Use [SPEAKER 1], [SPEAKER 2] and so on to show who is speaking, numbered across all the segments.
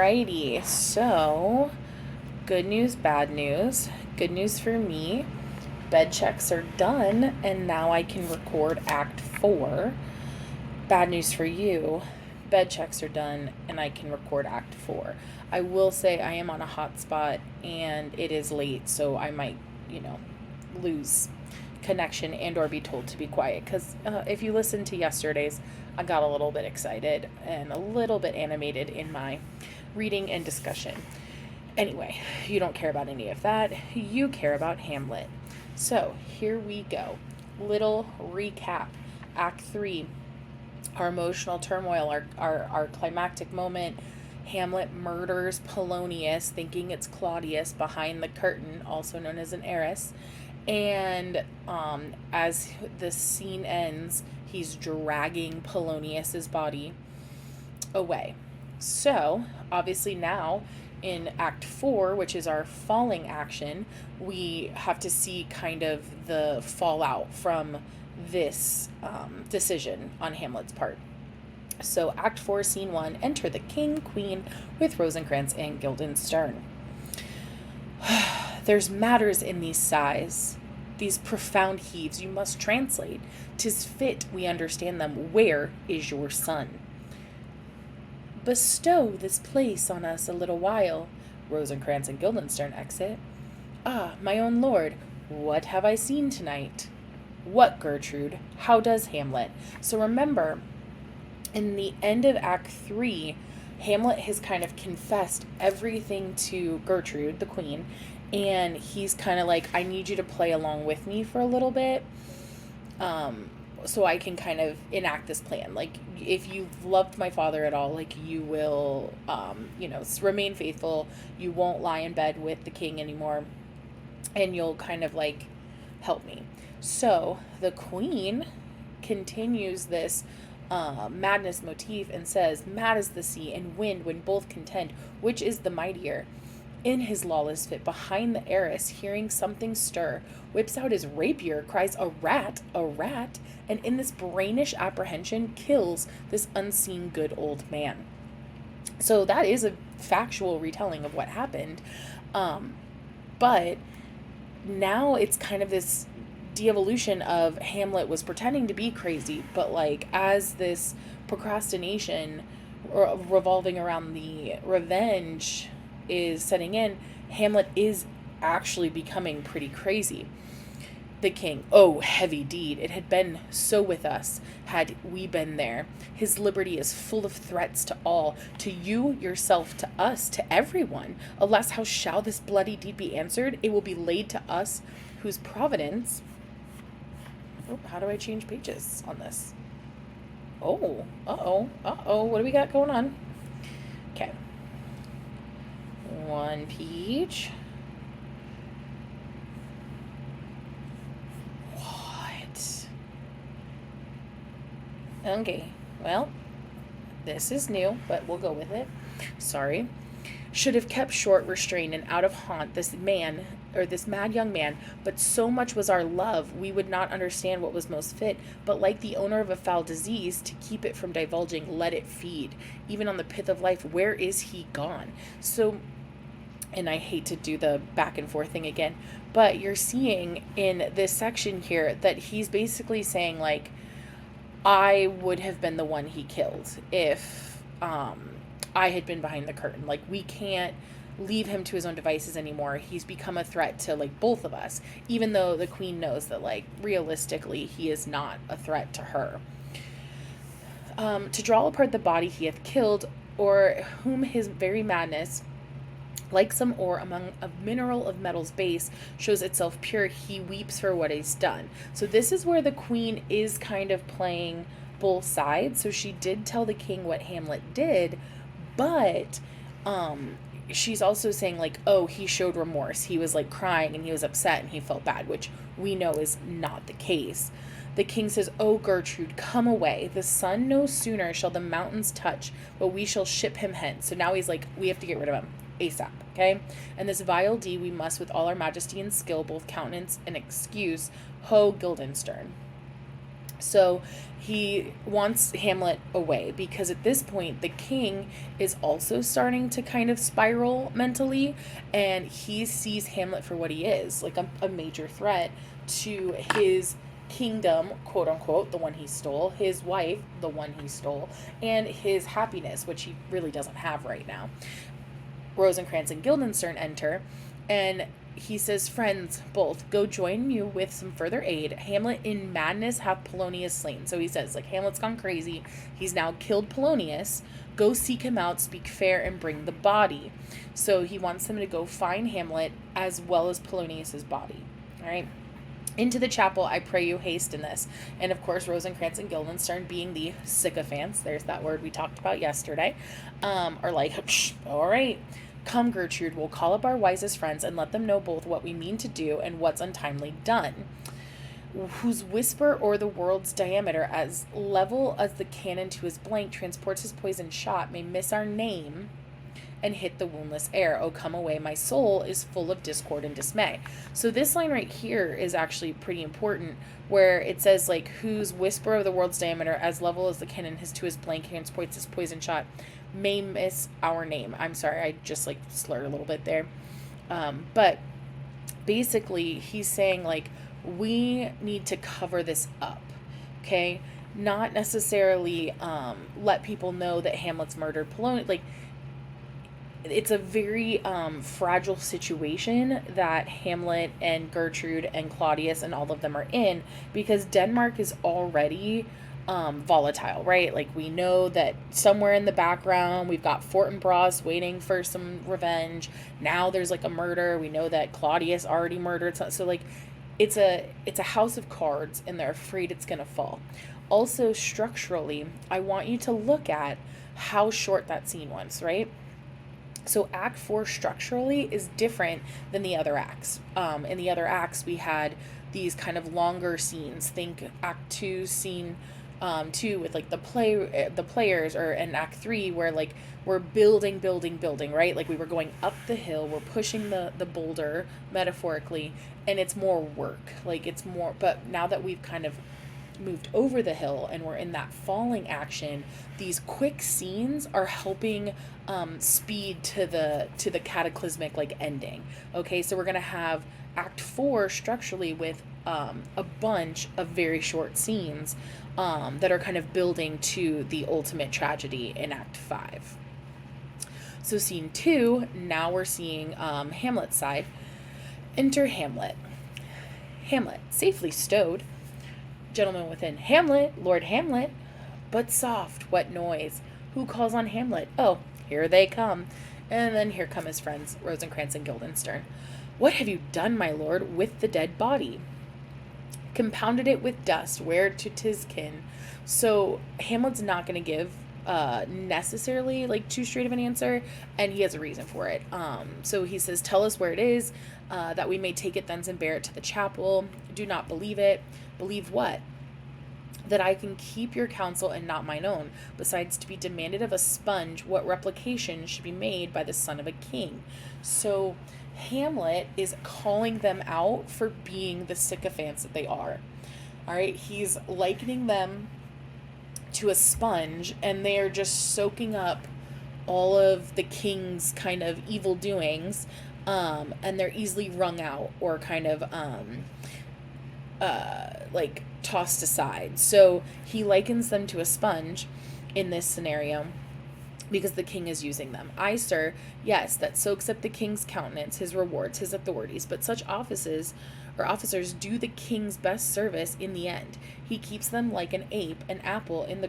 [SPEAKER 1] Alrighty, so good news, bad news. Good news for me, bed checks are done, and now I can record Act 4. Bad news for you, bed checks are done, and I can record Act 4. I will say I am on a hotspot, and it is late, so I might, lose connection and or be told to be quiet because if you listen to yesterday's, I got a little bit excited and a little bit animated in my reading and discussion. Anyway, you don't care about any of that. You care about Hamlet. So here we go. Little recap. Act 3, our emotional turmoil, our climactic moment. Hamlet murders Polonius, thinking it's Claudius behind the curtain, also known as an heiress. And as the scene ends, he's dragging Polonius's body away. So, obviously, now in Act 4, which is our falling action, we have to see kind of the fallout from this decision on Hamlet's part. So, Act 4, Scene 1, enter the king, queen with Rosencrantz and Guildenstern. There's matters in these sighs, these profound heaves you must translate. 'Tis fit we understand them. Where is your son? Bestow this place on us a little while. Rosencrantz and Guildenstern exit. Ah, my own lord, what have I seen tonight? What, Gertrude? How does Hamlet? So remember, in the end of Act 3, Hamlet has kind of confessed everything to Gertrude, the queen, and he's kind of like, I need you to play along with me for a little bit, so I can kind of enact this plan. Like, if you've loved my father at all, like, you will, remain faithful. You won't lie in bed with the king anymore, and you'll kind of, like, help me. So the queen continues this madness motif and says, mad as the sea and wind when both contend, which is the mightier? In his lawless fit, behind the heiress, hearing something stir, whips out his rapier, cries, a rat, and in this brainish apprehension kills this unseen good old man. So that is a factual retelling of what happened. But now it's kind of this de-evolution of Hamlet was pretending to be crazy, but like as this procrastination revolving around the revenge is setting in, Hamlet is actually becoming pretty crazy. The king, oh, heavy deed, it had been so with us, had we been there. His liberty is full of threats to all, to you, yourself, to us, to everyone. Alas, how shall this bloody deed be answered? It will be laid to us, whose providence... Oh, how do I change pages on this? Oh, what do we got going on? Okay. One page. What? Okay, well, this is new, but we'll go with it. Sorry. Should have kept short, restrained, and out of haunt this man, or this mad young man, but so much was our love, we would not understand what was most fit, but like the owner of a foul disease, to keep it from divulging, let it feed, even on the pith of life. Where is he gone? So, and I hate to do the back and forth thing again, but you're seeing in this section here that he's basically saying, like, I would have been the one he killed if I had been behind the curtain. Like, we can't leave him to his own devices anymore. He's become a threat to, like, both of us, even though the queen knows that, like, realistically he is not a threat to her. To draw apart the body he hath killed, or whom his very madness, like some ore among a mineral of metal's base, shows itself pure, he weeps for what is done. So this is where the queen is kind of playing both sides. So she did tell the king what Hamlet did, but she's also saying, like, oh, he showed remorse. He was, like, crying and he was upset and he felt bad, which we know is not the case. The king says, oh, Gertrude, come away. The sun no sooner shall the mountains touch, but we shall ship him hence. So now he's like, we have to get rid of him ASAP, okay? And this vile deed we must, with all our majesty and skill, both countenance and excuse. Ho, Guildenstern. So he wants Hamlet away because at this point the king is also starting to kind of spiral mentally, and he sees Hamlet for what he is, like a major threat to his kingdom, quote unquote, the one he stole, his wife, the one he stole, and his happiness, which he really doesn't have right now. Rosencrantz and Guildenstern enter, and he says, "Friends, both, go join you with some further aid. Hamlet in madness hath Polonius slain." So he says, like, Hamlet's gone crazy. He's now killed Polonius. Go seek him out, speak fair, and bring the body. So he wants them to go find Hamlet as well as Polonius's body. All right. Into the chapel, I pray you, haste in this. And of course, Rosencrantz and Guildenstern, being the sycophants, there's that word we talked about yesterday, are like, all right, come, Gertrude, we'll call up our wisest friends and let them know both what we mean to do and what's untimely done. Whose whisper o'er the world's diameter, as level as the cannon to his blank, transports his poisoned shot, may miss our name and hit the woundless air. Oh, come away, my soul is full of discord and dismay. So this line right here is actually pretty important, where it says, like, whose whisper of the world's diameter, as level as the cannon his to his blank transports his poison shot, may miss our name. I'm sorry, I just, like, slurred a little bit there. But basically, he's saying, like, we need to cover this up, okay? Not necessarily let people know that Hamlet's murdered Polonius. Like, it's a very fragile situation that Hamlet and Gertrude and Claudius and all of them are in, because Denmark is already volatile, right? Like, we know that somewhere in the background we've got Fortinbras waiting for some revenge. Now there's like a murder. We know that Claudius already murdered. So like, it's a house of cards, and they're afraid it's gonna fall. Also, structurally, I want you to look at how short that scene was, right? So Act 4 structurally is different than the other acts. In the other acts, we had these kind of longer scenes. Think Act 2, scene 2 with like the players, or in Act 3 where like we're building, right? Like, we were going up the hill, we're pushing the boulder metaphorically, and it's more work. Like, it's more, but now that we've kind of moved over the hill and we're in that falling action, these quick scenes are helping speed to the cataclysmic, like, ending. Okay, so we're gonna have Act 4 structurally with a bunch of very short scenes that are kind of building to the ultimate tragedy in Act 5. So scene 2, now we're seeing Hamlet's side. Enter Hamlet. Hamlet, safely stowed. Gentleman within. Hamlet, Lord Hamlet. But soft, what noise? Who calls on Hamlet? Oh, here they come. And then here come his friends, Rosencrantz and Guildenstern. What have you done, my lord, with the dead body? Compounded it with dust, where to 'tis kin. So Hamlet's not going to give necessarily like too straight of an answer, and he has a reason for it. So he says, tell us where it is, that we may take it thence and bear it to the chapel. Do not believe it. Believe what? That I can keep your counsel and not mine own, besides to be demanded of a sponge what replication should be made by the son of a king. So Hamlet is calling them out for being the sycophants that they are. All right, he's likening them to a sponge, and they are just soaking up all of the king's kind of evil doings, and they're easily wrung out or kind of like tossed aside. So he likens them to a sponge in this scenario because the king is using them. I, sir, yes, that soaks up the king's countenance, his rewards, his authorities, but such officers do the king's best service in the end. He keeps them like an ape, an apple in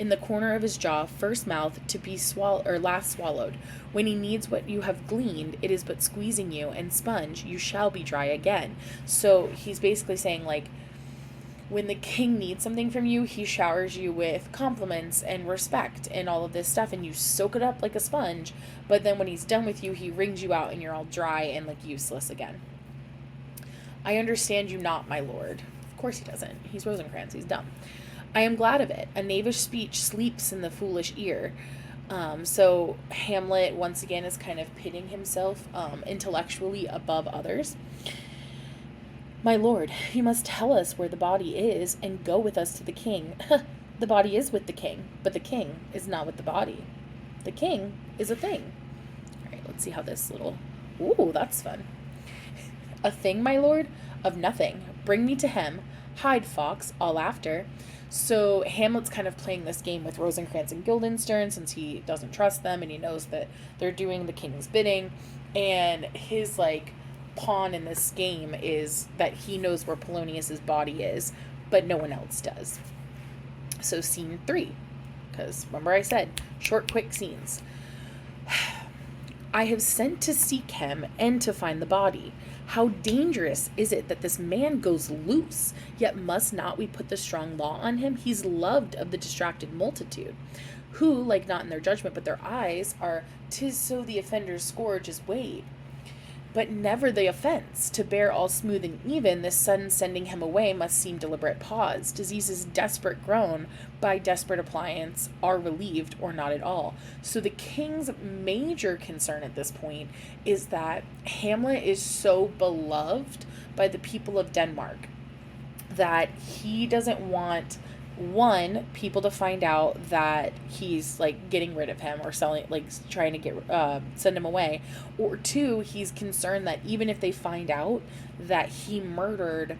[SPEAKER 1] the corner of his jaw, first mouth to be last swallowed. When he needs what you have gleaned, it is but squeezing you, and sponge, you shall be dry again. So he's basically saying, like, when the king needs something from you, he showers you with compliments and respect and all of this stuff, and you soak it up like a sponge, but then when he's done with you, he wrings you out and you're all dry and like useless again. I understand you not, my lord. Of course he doesn't. He's Rosencrantz. He's dumb. I am glad of it. A knavish speech sleeps in the foolish ear. So Hamlet, once again, is kind of pitting himself intellectually above others. My lord, you must tell us where the body is and go with us to the king. The body is with the king, but the king is not with the body. The king is a thing. All right, let's see how this little... Ooh, that's fun. A thing, my lord? Of nothing. Bring me to him. Hide, fox, all after. So Hamlet's kind of playing this game with Rosencrantz and Guildenstern since he doesn't trust them and he knows that they're doing the king's bidding. And his, like, pawn in this game is that he knows where Polonius's body is, but no one else does. So scene 3, because remember I said short, quick scenes. I have sent to seek him and to find the body. How dangerous is it that this man goes loose? Yet must not we put the strong law on him? He's loved of the distracted multitude, who, like not in their judgment, but their eyes are, 'tis so the offender's scourge is weighed. But never the offense, to bear all smooth and even, this sudden sending him away must seem deliberate pause. Diseases desperate grown, by desperate appliance, are relieved, or not at all. So the king's major concern at this point is that Hamlet is so beloved by the people of Denmark that he doesn't want, one, people to find out that he's like getting rid of him or selling, like trying to get send him away, or two, he's concerned that even if they find out that he murdered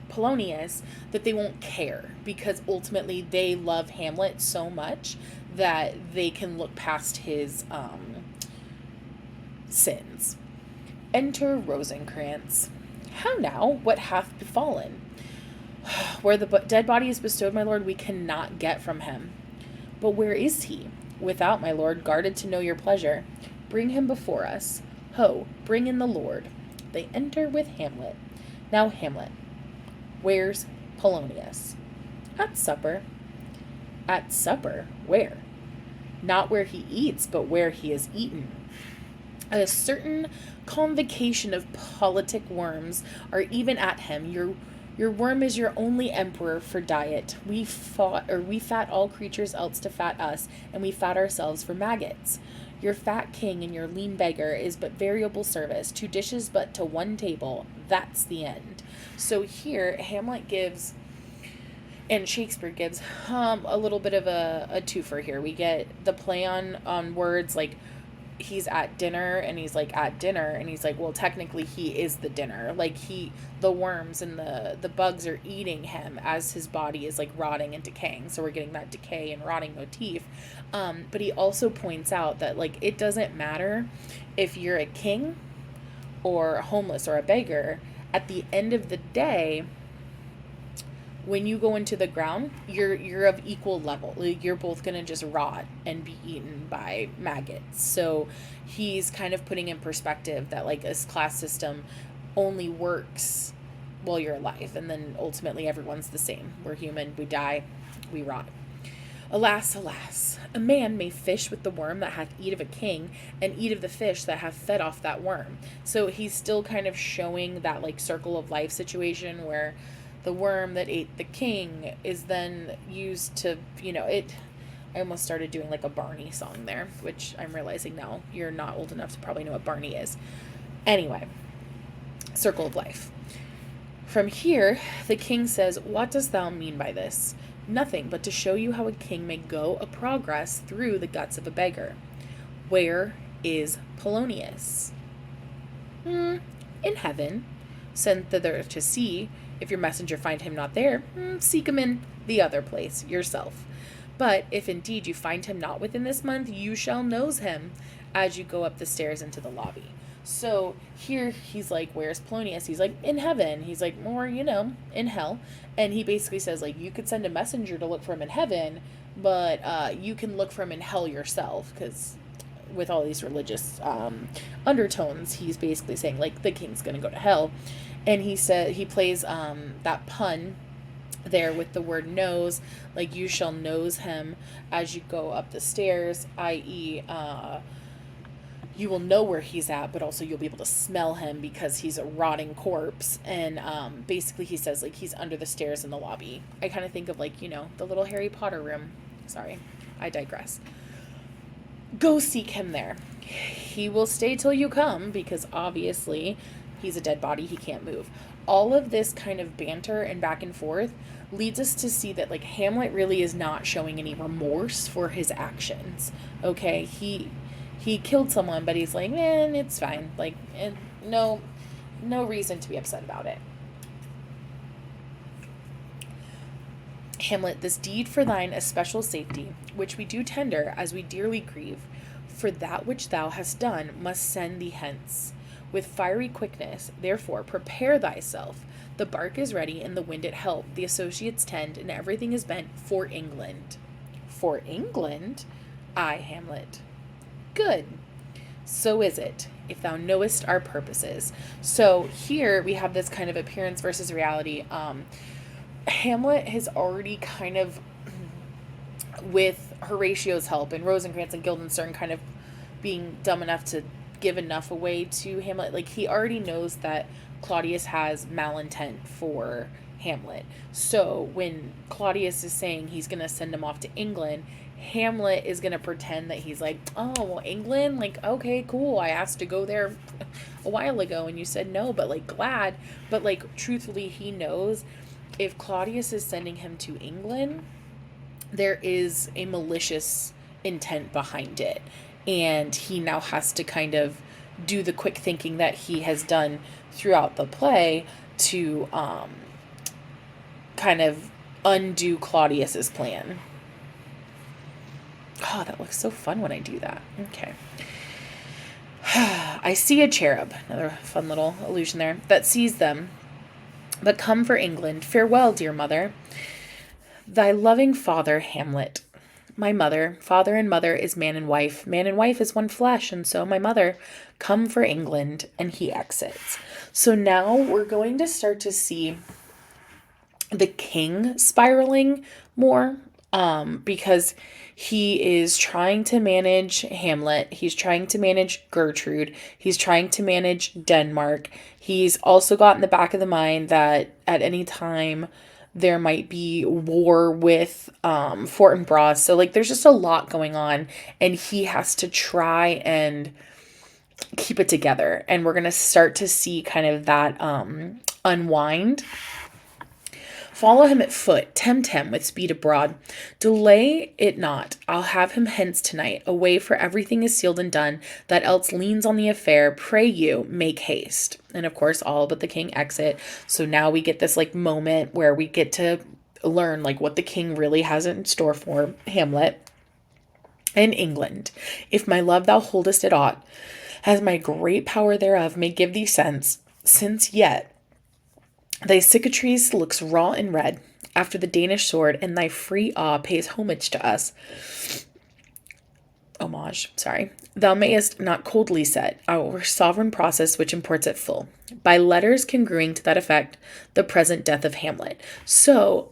[SPEAKER 1] Polonius, that they won't care, because ultimately they love Hamlet so much that they can look past his sins. Enter Rosencrantz. How now? What hath befallen? Where the dead body is bestowed, my lord, we cannot get from him. But where is he? Without, my lord, guarded to know your pleasure. Bring him before us. Ho, bring in the lord. They enter with Hamlet. Now, Hamlet, where's Polonius? At supper. At supper? Where? Not where he eats, but where he is eaten. A certain convocation of politic worms are even at him. Your worm is your only emperor for diet. We fat all creatures else to fat us, and we fat ourselves for maggots. Your fat king and your lean beggar is but variable service, 2 dishes but to 1 table. That's the end. So here, Hamlet gives, and Shakespeare gives, a little bit of a twofer here. We get the play on words, like, he's at dinner and he's like at dinner and he's like, well, technically he is the dinner, like the worms and the bugs are eating him as his body is like rotting and decaying, so we're getting that decay and rotting motif. But he also points out that, like, it doesn't matter if you're a king or a homeless or a beggar. At the end of the day, when you go into the ground, you're of equal level. Like, you're both going to just rot and be eaten by maggots. So he's kind of putting in perspective that, like, this class system only works while you're alive, and then ultimately everyone's the same. We're human, we die, we rot. Alas, alas, a man may fish with the worm that hath eat of a king, and eat of the fish that hath fed off that worm. So he's still kind of showing that, like, circle of life situation where the worm that ate the king is then used to, I almost started doing like a Barney song there, which I'm realizing now you're not old enough to probably know what Barney is. Anyway, circle of life. From here, the king says, what dost thou mean by this? Nothing but to show you how a king may go a progress through the guts of a beggar. Where is Polonius? In heaven, sent thither to see. If your messenger find him not there, seek him in the other place yourself. But if indeed you find him not within this month, you shall knows him as you go up the stairs into the lobby. So here he's like, where's Polonius? He's like, in heaven. He's like, more, in hell. And he basically says, like, you could send a messenger to look for him in heaven, but you can look for him in hell yourself, because with all these religious undertones, he's basically saying, like, the king's going to go to hell. And he said, he plays that pun there with the word knows, like, you shall knows him as you go up the stairs, i.e., you will know where he's at, but also you'll be able to smell him because he's a rotting corpse. And basically he says, like, he's under the stairs in the lobby. I kind of think of, like, the little Harry Potter room. Sorry, I digress. Go seek him there. He will stay till you come, because obviously He's a dead body. He can't move. All of this kind of banter and back and forth leads us to see that like Hamlet really is not showing any remorse for his actions. Okay, he killed someone, but he's like, man, it's fine. Like, no reason to be upset about it. Hamlet, this deed for thine especial safety, which we do tender as we dearly grieve, for that which thou hast done must send thee hence. With fiery quickness, therefore, prepare thyself. The bark is ready, and the wind at help, the associates tend, and everything is bent for England. For England? Ay, Hamlet. Good. So is it, if thou knowest our purposes. So here we have this kind of appearance versus reality. Hamlet has already kind of, with Horatio's help and Rosencrantz and Guildenstern kind of being dumb enough to give enough away to Hamlet, like he already knows that Claudius has malintent for Hamlet. So when Claudius is saying he's going to send him off to England, Hamlet is going to pretend that he's like, oh, well, England? Like, okay, cool. I asked to go there a while ago and you said no, but like glad. But like truthfully, he knows if Claudius is sending him to England, there is a malicious intent behind it. And he now has to kind of do the quick thinking that he has done throughout the play to kind of undo Claudius's plan. Oh, that looks so fun when I do that. Okay. I see a cherub, another fun little allusion there, that sees them, but come for England. Farewell, dear mother. Thy loving father, Hamlet. My mother, father and mother is man and wife. Man and wife is one flesh, and so my mother, come for England, and he exits. So now we're going to start to see the king spiraling more, because he is trying to manage Hamlet. He's trying to manage Gertrude. He's trying to manage Denmark. He's also got in the back of the mind that at any time there might be war with Fortinbras. So like there's just a lot going on, and he has to try and keep it together. And we're going to start to see kind of that unwind. Follow him at foot, tempt him with speed abroad. Delay it not, I'll have him hence tonight, away for everything is sealed and done, that else leans on the affair, pray you, make haste. And of course, all but the king exit. So now we get this like moment where we get to learn like what the king really has in store for Hamlet. In England, if my love thou holdest it aught, as my great power thereof may give thee sense, since yet thy cicatrice looks raw and red after the Danish sword, and thy free awe pays homage to us. Thou mayest not coldly set our sovereign process which imports it full, by letters congruing to that effect, the present death of Hamlet. So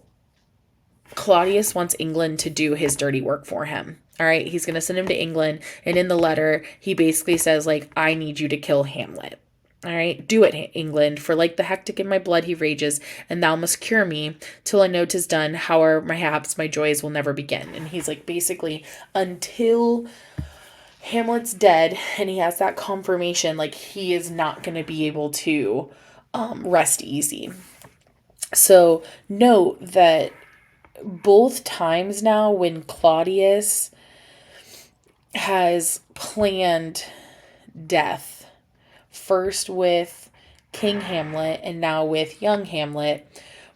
[SPEAKER 1] Claudius wants England to do his dirty work for him. All right, he's going to send him to England, and in the letter, he basically says, like, I need you to kill Hamlet. All right, do it, England, for like the hectic in my blood he rages, and thou must cure me till I know 'tis done, however perhaps my joys will never begin. And he's like, basically, until Hamlet's dead and he has that confirmation, like he is not going to be able to rest easy. So note that both times now when Claudius has planned death, first with King Hamlet and now with young Hamlet,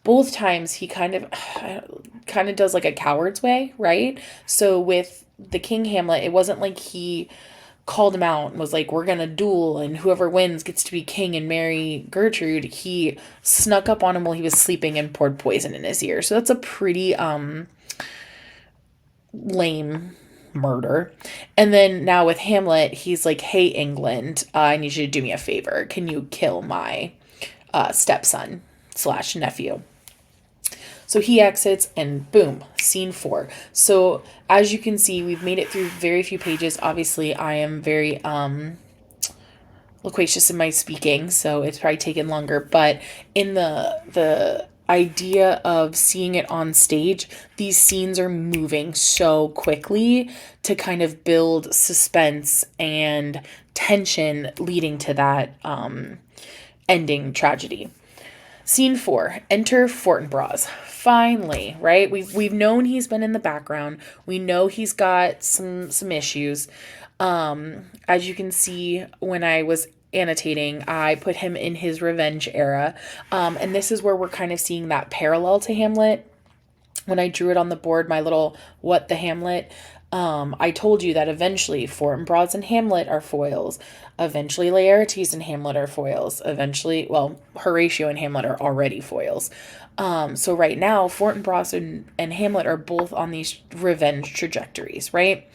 [SPEAKER 1] both times he kind of does like a coward's way, right? So with the King Hamlet, it wasn't like he called him out and was like, we're gonna duel and whoever wins gets to be king and marry Gertrude. He snuck up on him while he was sleeping and poured poison in his ear. So that's a pretty lame murder. And then now with Hamlet, he's like, hey, England, I need you to do me a favor. Can you kill my stepson / nephew? So he exits, and boom, scene 4. So as you can see, we've made it through very few pages. Obviously, I am very loquacious in my speaking, so it's probably taken longer. But in the idea of seeing it on stage, these scenes are moving so quickly to kind of build suspense and tension leading to that ending tragedy. Scene 4. Enter Fortinbras. Finally, right? We've known he's been in the background. We know he's got some issues. As you can see, when I was annotating, I put him in his revenge era. And this is where we're kind of seeing that parallel to Hamlet. When I drew it on the board, my little what the Hamlet, I told you that eventually Fortinbras and Hamlet are foils. Eventually Laertes and Hamlet are foils. Eventually, well, Horatio and Hamlet are already foils. So right now, Fortinbras and Hamlet are both on these revenge trajectories, right?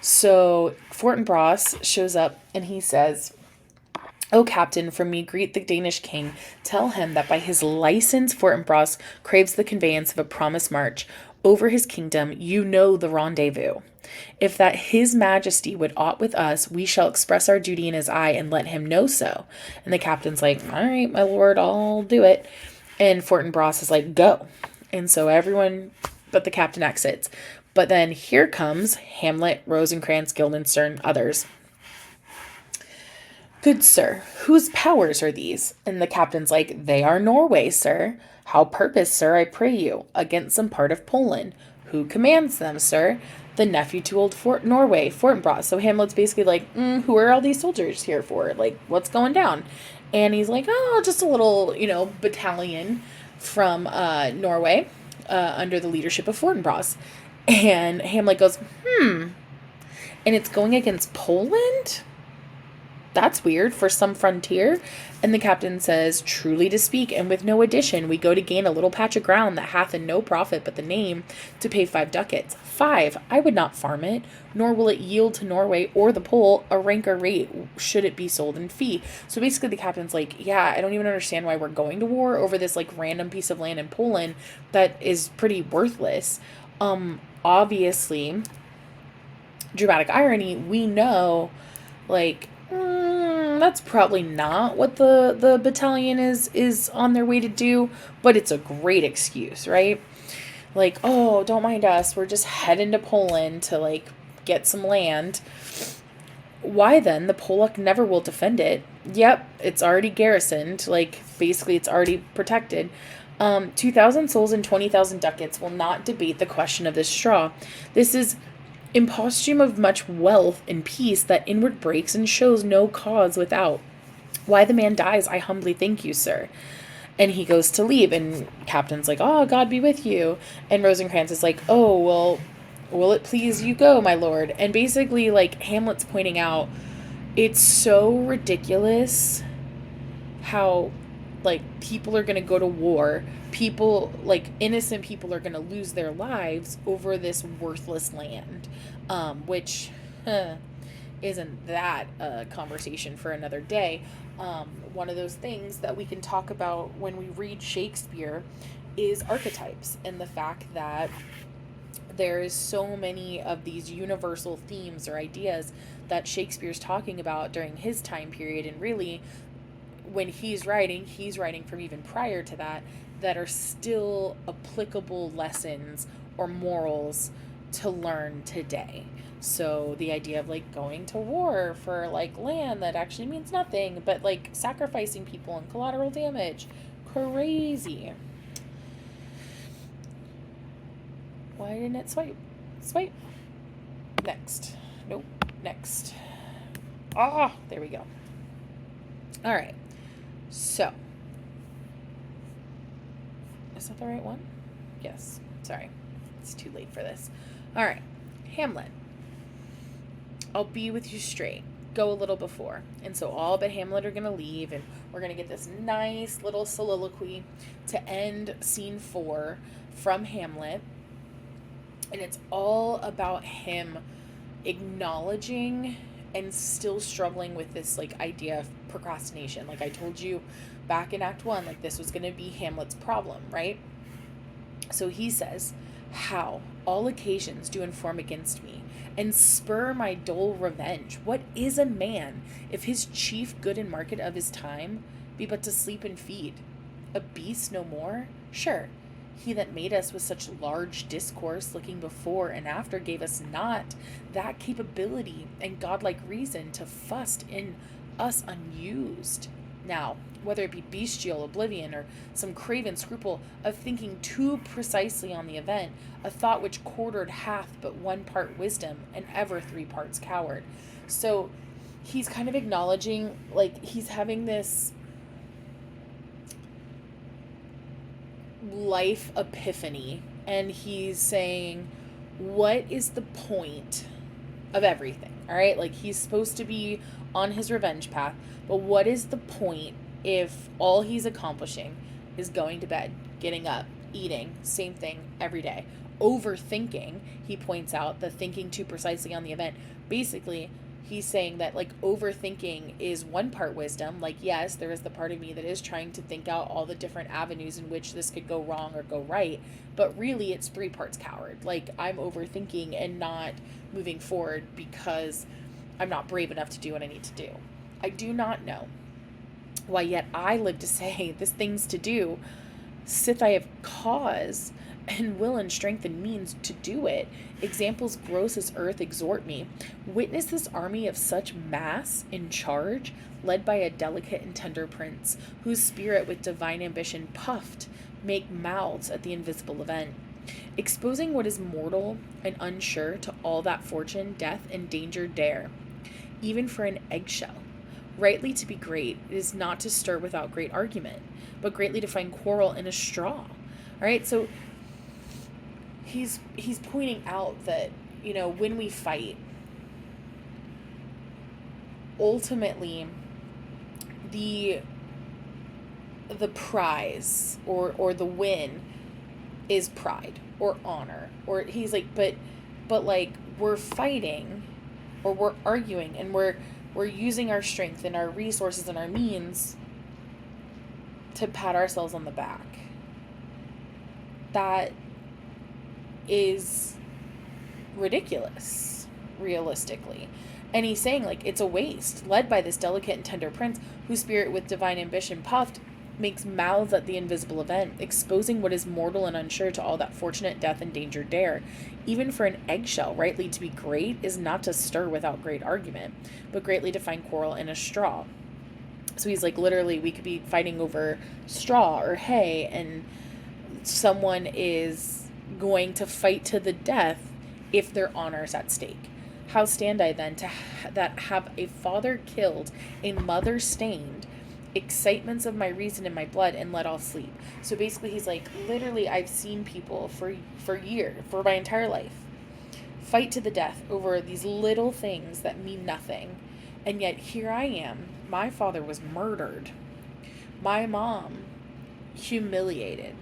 [SPEAKER 1] So Fortinbras shows up and he says, "O captain, from me greet the Danish king. Tell him that by his license Fortinbras craves the conveyance of a promised march over his kingdom. You know the rendezvous. If that his majesty would aught with us, we shall express our duty in his eye and let him know so." And the captain's like, "All right, my lord, I'll do it." And Fortinbras is like, "Go." And so everyone but the captain exits. But then here comes Hamlet, Rosencrantz, Guildenstern, others. "Good sir, whose powers are these?" And the captain's like, "They are Norway, sir." "How purpose, sir, I pray you?" "Against some part of Poland." "Who commands them, sir?" "The nephew to old Norway, Fortinbras." So Hamlet's basically like, who are all these soldiers here for? Like, what's going down? And he's like, "Oh, just a little, battalion from Norway under the leadership of Fortinbras." And Hamlet goes, "And it's going against Poland? That's weird for some frontier." And the captain says, "Truly to speak, and with no addition, we go to gain a little patch of ground that hath in no profit but the name, to pay 5 ducats. 5, I would not farm it, nor will it yield to Norway or the Pole a ranker rate, should it be sold in fee." So basically the captain's like, yeah, I don't even understand why we're going to war over this like random piece of land in Poland that is pretty worthless. Obviously, dramatic irony, we know, like, that's probably not what the battalion is on their way to do, but it's a great excuse, right? Like, "Oh, don't mind us, we're just heading to Poland to like get some land." Why then? The Polak never will defend it. Yep, it's already garrisoned, like basically it's already protected. 2,000 souls and 20,000 ducats will not debate the question of this straw. This is imposthume of much wealth and peace that inward breaks and shows no cause without. Why the man dies, I humbly thank you, sir." And he goes to leave, and captain's like, "Oh, God be with you." And Rosencrantz is like, "Oh, well, will it please you go, my lord?" And basically, like, Hamlet's pointing out, it's so ridiculous how, like, people are going to go to war. People, like, innocent people are going to lose their lives over this worthless land, which isn't that a conversation for another day. One of those things that we can talk about when we read Shakespeare is archetypes, and the fact that there is so many of these universal themes or ideas that Shakespeare's talking about during his time period, and really when he's writing from even prior to that, that are still applicable lessons or morals to learn today. So the idea of like going to war for like land that actually means nothing, but like sacrificing people and collateral damage, crazy. Why didn't it swipe? Swipe. Next. Nope. Next. There we go. All right. So, is that the right one? Yes. Sorry. It's too late for this. All right. Hamlet. "I'll be with you straight. Go a little before." And so all but Hamlet are going to leave, and we're going to get this nice little soliloquy to end scene 4 from Hamlet. And it's all about him acknowledging and still struggling with this like idea of procrastination. Like I told you back in Act 1, like this was going to be Hamlet's problem, right? So he says, "How all occasions do inform against me, and spur my dull revenge. What is a man, if his chief good and market of his time be but to sleep and feed? A beast no more? Sure, he that made us with such large discourse, looking before and after, gave us not that capability and godlike reason to fuss in us unused. Now, whether it be bestial oblivion or some craven scruple of thinking too precisely on the event, a thought which quartered hath but one part wisdom and ever three parts coward. So he's kind of acknowledging, like, he's having this life epiphany, and he's saying, what is the point of everything? All right, like, he's supposed to be on his revenge path, but what is the point if all he's accomplishing is going to bed, getting up, eating, same thing every day, overthinking? He points out the thinking too precisely on the event. Basically, he's saying that, like, overthinking is one part wisdom. Like, yes, there is the part of me that is trying to think out all the different avenues in which this could go wrong or go right, but really it's three parts coward. Like, I'm overthinking and not moving forward because I'm not brave enough to do what I need to do. I do not know why yet I live to say this thing's to do. Sith I have cause and will and strength and means to do it. Examples gross as earth exhort me. Witness this army of such mass in charge, led by a delicate and tender prince, whose spirit with divine ambition puffed, make mouths at the invisible event, exposing what is mortal and unsure to all that fortune, death, and danger dare, even for an eggshell. Rightly to be great is not to stir without great argument, but greatly to find quarrel in a straw. All right, so he's pointing out that, you know, when we fight, ultimately the prize or the win is pride or honor. Or he's like, but like, we're fighting or we're arguing and we're using our strength and our resources and our means to pat ourselves on the back. That is ridiculous, realistically. And he's saying, like, it's a waste, led by this delicate and tender prince, whose spirit with divine ambition puffed, makes mouths at the invisible event, exposing what is mortal and unsure to all that fortunate death and danger dare. Even for an eggshell, rightly to be great is not to stir without great argument, but greatly to find quarrel in a straw. So he's like, literally, we could be fighting over straw or hay, and someone is going to fight to the death if their honor is at stake. How stand I then to that have a father killed, a mother stained, excitements of my reason and my blood, and let all sleep? So basically he's like, literally, I've seen people for years, for my entire life, fight to the death over these little things that mean nothing, and yet here I am. My father was murdered, my mom humiliated,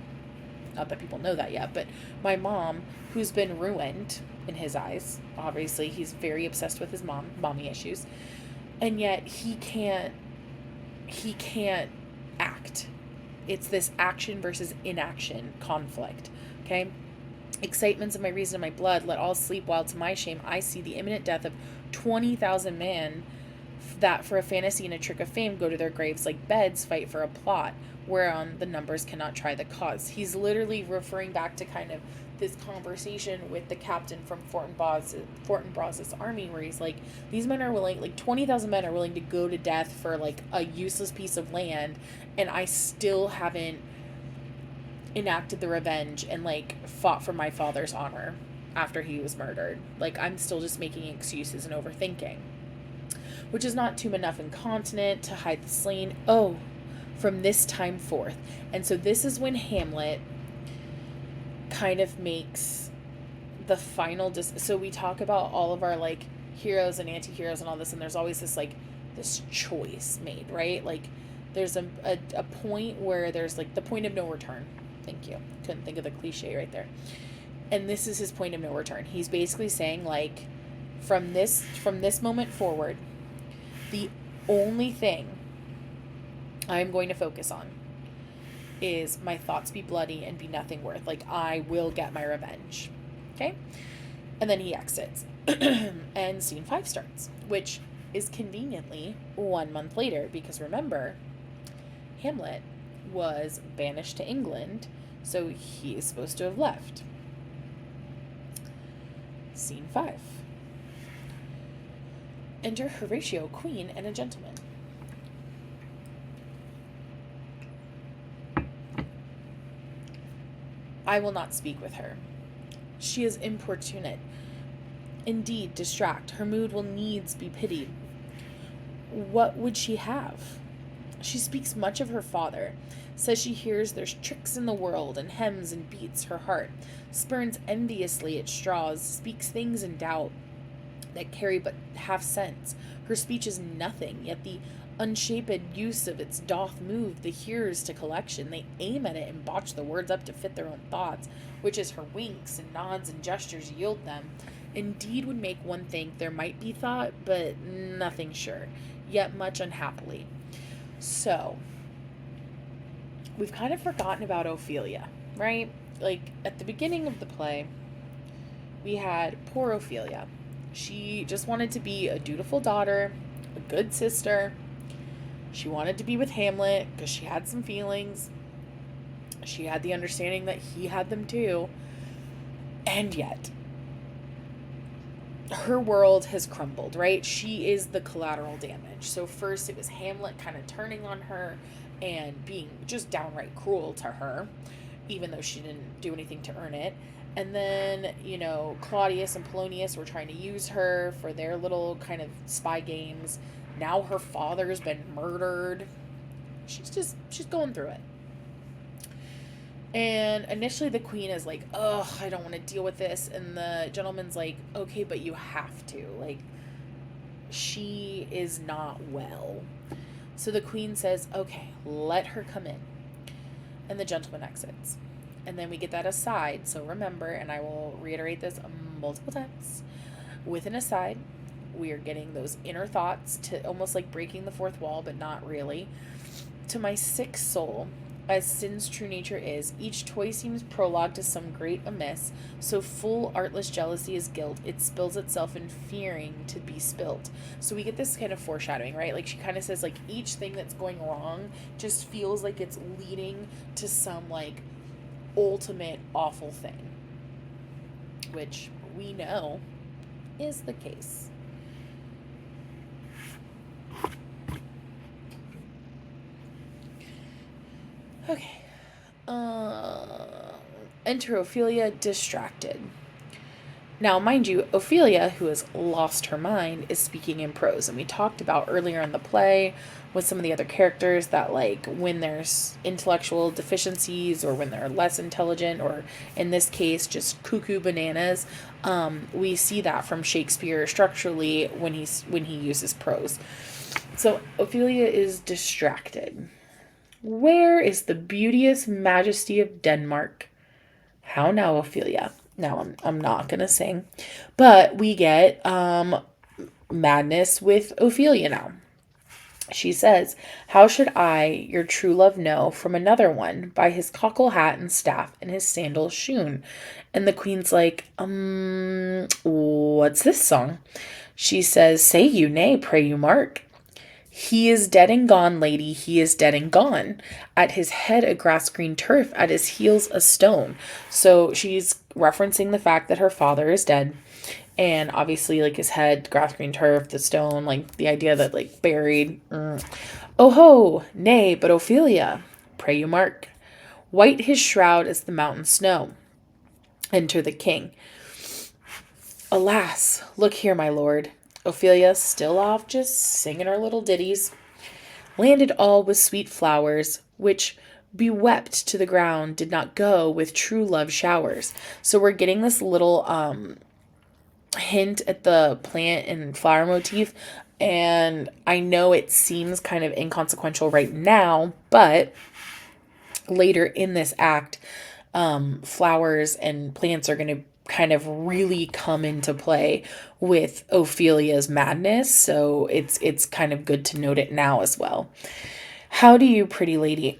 [SPEAKER 1] not that people know that yet, but my mom, who's been ruined in his eyes. Obviously he's very obsessed with his mommy issues, and yet he can't act. It's this action versus inaction conflict. Okay. Excitements of my reason and my blood, let all sleep, while to my shame I see the imminent death of 20,000 men that for a fantasy and a trick of fame go to their graves like beds, fight for a plot whereon the numbers cannot try the cause. He's literally referring back to kind of this conversation with the captain from Fortinbras's army, where he's like, these men are willing, like 20,000 men are willing to go to death for like a useless piece of land, and I still haven't enacted the revenge and like fought for my father's honor after he was murdered. Like, I'm still just making excuses and overthinking, which is not tomb enough incontinent to hide the slain. Oh, from this time forth. And so this is when Hamlet kind of makes the final so we talk about all of our like heroes and anti-heroes and all this, and there's always this like this choice made, right? Like, there's a point where there's like the point of no return. Thank you. Couldn't think of the cliche right there. And this is his point of no return. He's basically saying, like, from this moment forward, the only thing I'm going to focus on is my thoughts be bloody and be nothing worth. Like, I will get my revenge. Okay? And then he exits. And scene 5 starts, which is conveniently 1 month later, because remember, Hamlet was banished to England, so he is supposed to have left. Scene 5. Enter Horatio, Queen, and a gentleman. I will not speak with her. She is importunate. Indeed, distract. Her mood will needs be pitied. What would she have? She speaks much of her father, says she hears there's tricks in the world, and hems and beats her heart, spurns enviously at straws, speaks things in doubt that carry but half sense. Her speech is nothing, yet the unshaped use of its doth move the hearers to collection. They aim at it and botch the words up to fit their own thoughts, which is her winks and nods and gestures yield them. Indeed would make one think there might be thought, but nothing sure, yet much unhappily. So, we've kind of forgotten about Ophelia, right? Like, at the beginning of the play, we had poor Ophelia. She just wanted to be a dutiful daughter, a good sister. She wanted to be with Hamlet because she had some feelings. She had the understanding that he had them too. And yet, her world has crumbled, right? She is the collateral damage. So first it was Hamlet kind of turning on her and being just downright cruel to her, even though she didn't do anything to earn it. And then, Claudius and Polonius were trying to use her for their little kind of spy games. Now her father's been murdered. She's going through it. And initially the queen is like, ugh, I don't want to deal with this. And the gentleman's like, okay, but you have to. Like, she is not well. So the queen says, okay, let her come in. And the gentleman exits. And then we get that aside. So remember, and I will reiterate this multiple times, with an aside, we are getting those inner thoughts to almost like breaking the fourth wall, but not really. To my sick soul, as sin's true nature is, each toy seems prologue to some great amiss, so full artless jealousy is guilt, it spills itself in fearing to be spilt. So we get this kind of foreshadowing, right? Like she kind of says, like, each thing that's going wrong just feels like it's leading to some like ultimate awful thing, which we know is the case. Okay. Enter Ophelia, distracted. Now, mind you, Ophelia, who has lost her mind, is speaking in prose. And we talked about earlier in the play with some of the other characters that, like, when there's intellectual deficiencies or when they're less intelligent, or in this case, just cuckoo bananas, we see that from Shakespeare structurally when he uses prose. So Ophelia is distracted. Where is the beauteous majesty of Denmark? How now, Ophelia? Now, I'm not going to sing, but we get madness with Ophelia now. She says, how should I, your true love, know from another one by his cockle hat and staff and his sandals shoon? And the queen's like, what's this song? She says, say you, nay, pray you mark. He is dead and gone, lady, he is dead and gone. At his head a grass-green turf, at his heels a stone. So she's referencing the fact that her father is dead. And obviously, like, his head, grass-green turf, the stone, like, the idea that, like, buried. Oh ho, nay, but Ophelia, pray you mark. White his shroud as the mountain snow. Enter the king. Alas, look here, my lord. Ophelia, still off just singing her little ditties, landed all with sweet flowers, which, bewept to the ground, did not go with true love showers. So we're getting this little hint at the plant and flower motif, and I know it seems kind of inconsequential right now, but later in this act, flowers and plants are going to kind of really come into play with Ophelia's madness, so it's kind of good to note it now as well. How do you, pretty lady?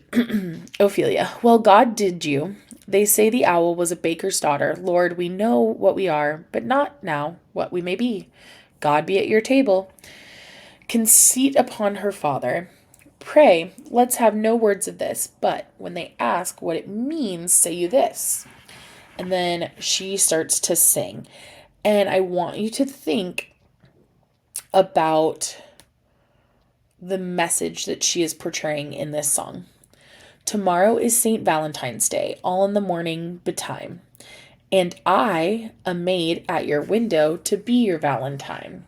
[SPEAKER 1] Ophelia, well, God did you. They say the owl was a baker's daughter. Lord, we know what we are, but not now what we may be. God be at your table. Conceit upon her father. Pray, let's have no words of this, but when they ask what it means, say you this. And then she starts to sing. And I want you to think about the message that she is portraying in this song. Tomorrow is St. Valentine's Day, all in the morning betime, and I, a maid at your window, to be your Valentine.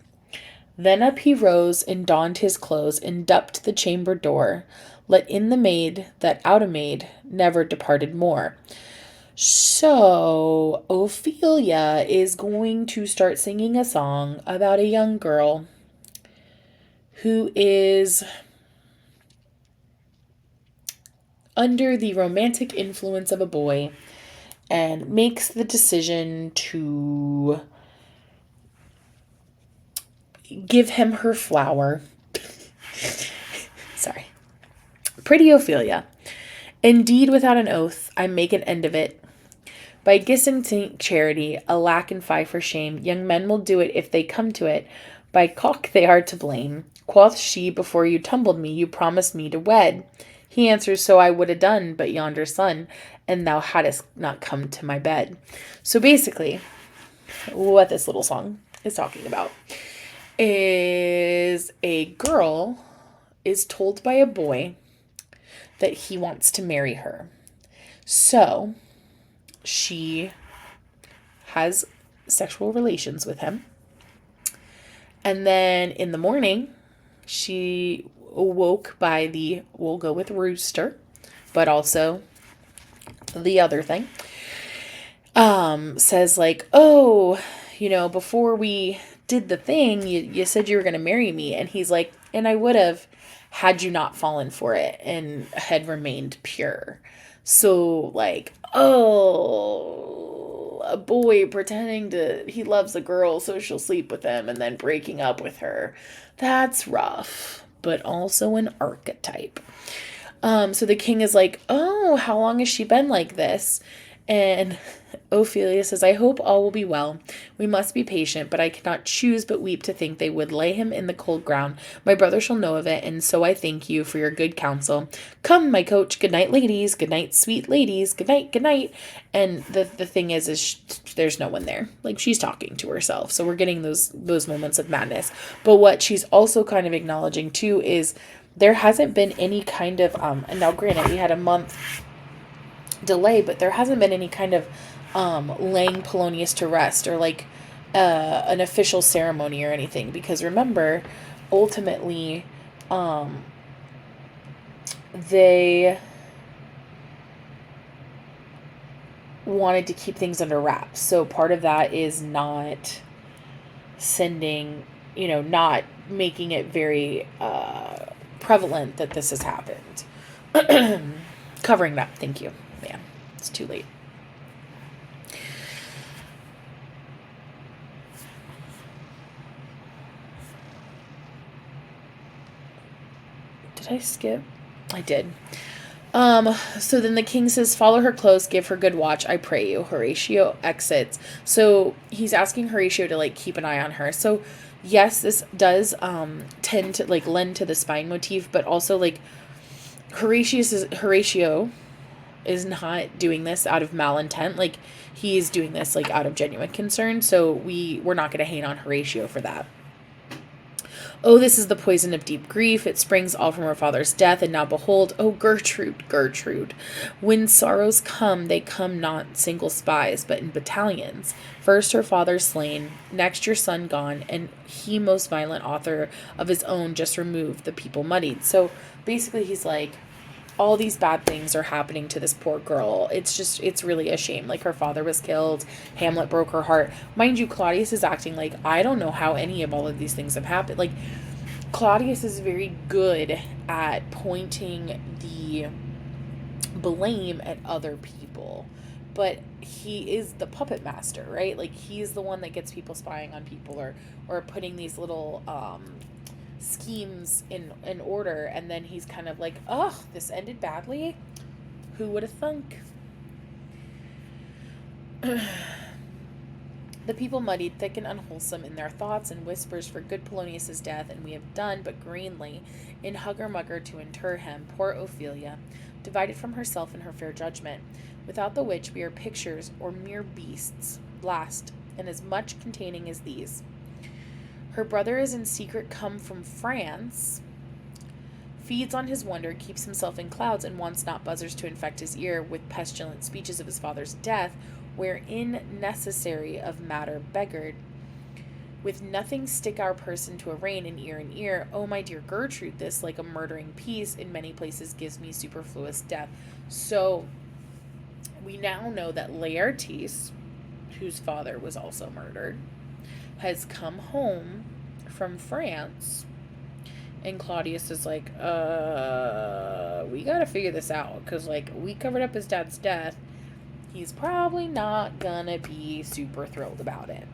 [SPEAKER 1] Then up he rose, and donned his clothes, and dupped the chamber door, let in the maid, that out a maid never departed more. So, Ophelia is going to start singing a song about a young girl who is under the romantic influence of a boy and makes the decision to give him her flower. Sorry. Pretty Ophelia. Indeed, without an oath, I make an end of it. By Gising charity, alack and fie for shame, young men will do it if they come to it. By cock they are to blame. Quoth she, before you tumbled me, you promised me to wed. He answers, so I would have done, but yonder sun, and thou hadst not come to my bed. So basically, what this little song is talking about is a girl is told by a boy that he wants to marry her. So she has sexual relations with him. And then in the morning, she awoke by the, we'll go with rooster, but also the other thing, says like, oh, before we did the thing, you said you were going to marry me. And he's like, and I would have, had you not fallen for it and had remained pure. So like, oh, a boy pretending he loves a girl so she'll sleep with him and then breaking up with her. That's rough, but also an archetype. So the king is like, oh, how long has she been like this? And Ophelia says, I hope all will be well. We must be patient, but I cannot choose but weep to think they would lay him in the cold ground. My brother shall know of it, and so I thank you for your good counsel. Come, my coach. Good night, ladies. Good night, sweet ladies. Good night, good night. And the thing is there's no one there. Like, she's talking to herself. So we're getting those moments of madness. But what she's also kind of acknowledging, too, is there hasn't been any kind of, and now granted, we had a month delay, but there hasn't been any kind of laying Polonius to rest or like an official ceremony or anything, because remember, ultimately they wanted to keep things under wraps. So part of that is not sending, not making it very prevalent that this has happened. Covering that. Thank you. Man, it's too late. Did I skip? I did. So then the king says, follow her close, give her good watch, I pray you. Horatio exits. So he's asking Horatio to like keep an eye on her. So yes, this does tend to like lend to the spine motif, but also like Horatio is not doing this out of malintent. Like, he's doing this like out of genuine concern. So we're not going to hate on Horatio for that. Oh, this is the poison of deep grief. It springs all from her father's death. And now behold, oh, Gertrude. When sorrows come, they come not single spies, but in battalions. First her father slain, next your son gone, and he most violent author of his own just removed, the people muddied. So basically he's like, all these bad things are happening to this poor girl. It's really a shame. Like, her father was killed. Hamlet broke her heart. Mind you, Claudius is acting like, I don't know how any of all of these things have happened. Like, Claudius is very good at pointing the blame at other people. But he is the puppet master, right? Like, he's the one that gets people spying on people or putting these little schemes in order, and then he's kind of like, ugh, this ended badly. Who would have thunk? The people muddied, thick and unwholesome in their thoughts and whispers for good Polonius's death, and we have done but greenly in hugger-mugger to inter him, poor Ophelia, divided from herself and her fair judgment, without the which we are pictures or mere beasts, last, and as much containing as these. Her brother is in secret come from France, feeds on his wonder, keeps himself in clouds, and wants not buzzers to infect his ear with pestilent speeches of his father's death, wherein necessary of matter beggared. With nothing stick our person to arraign in ear and ear. Oh, my dear Gertrude, this, like a murdering peace, in many places gives me superfluous death. So we now know that Laertes, whose father was also murdered, has come home from France, and Claudius is like, we gotta figure this out, because, like, we covered up his dad's death. He's probably not gonna be super thrilled about it.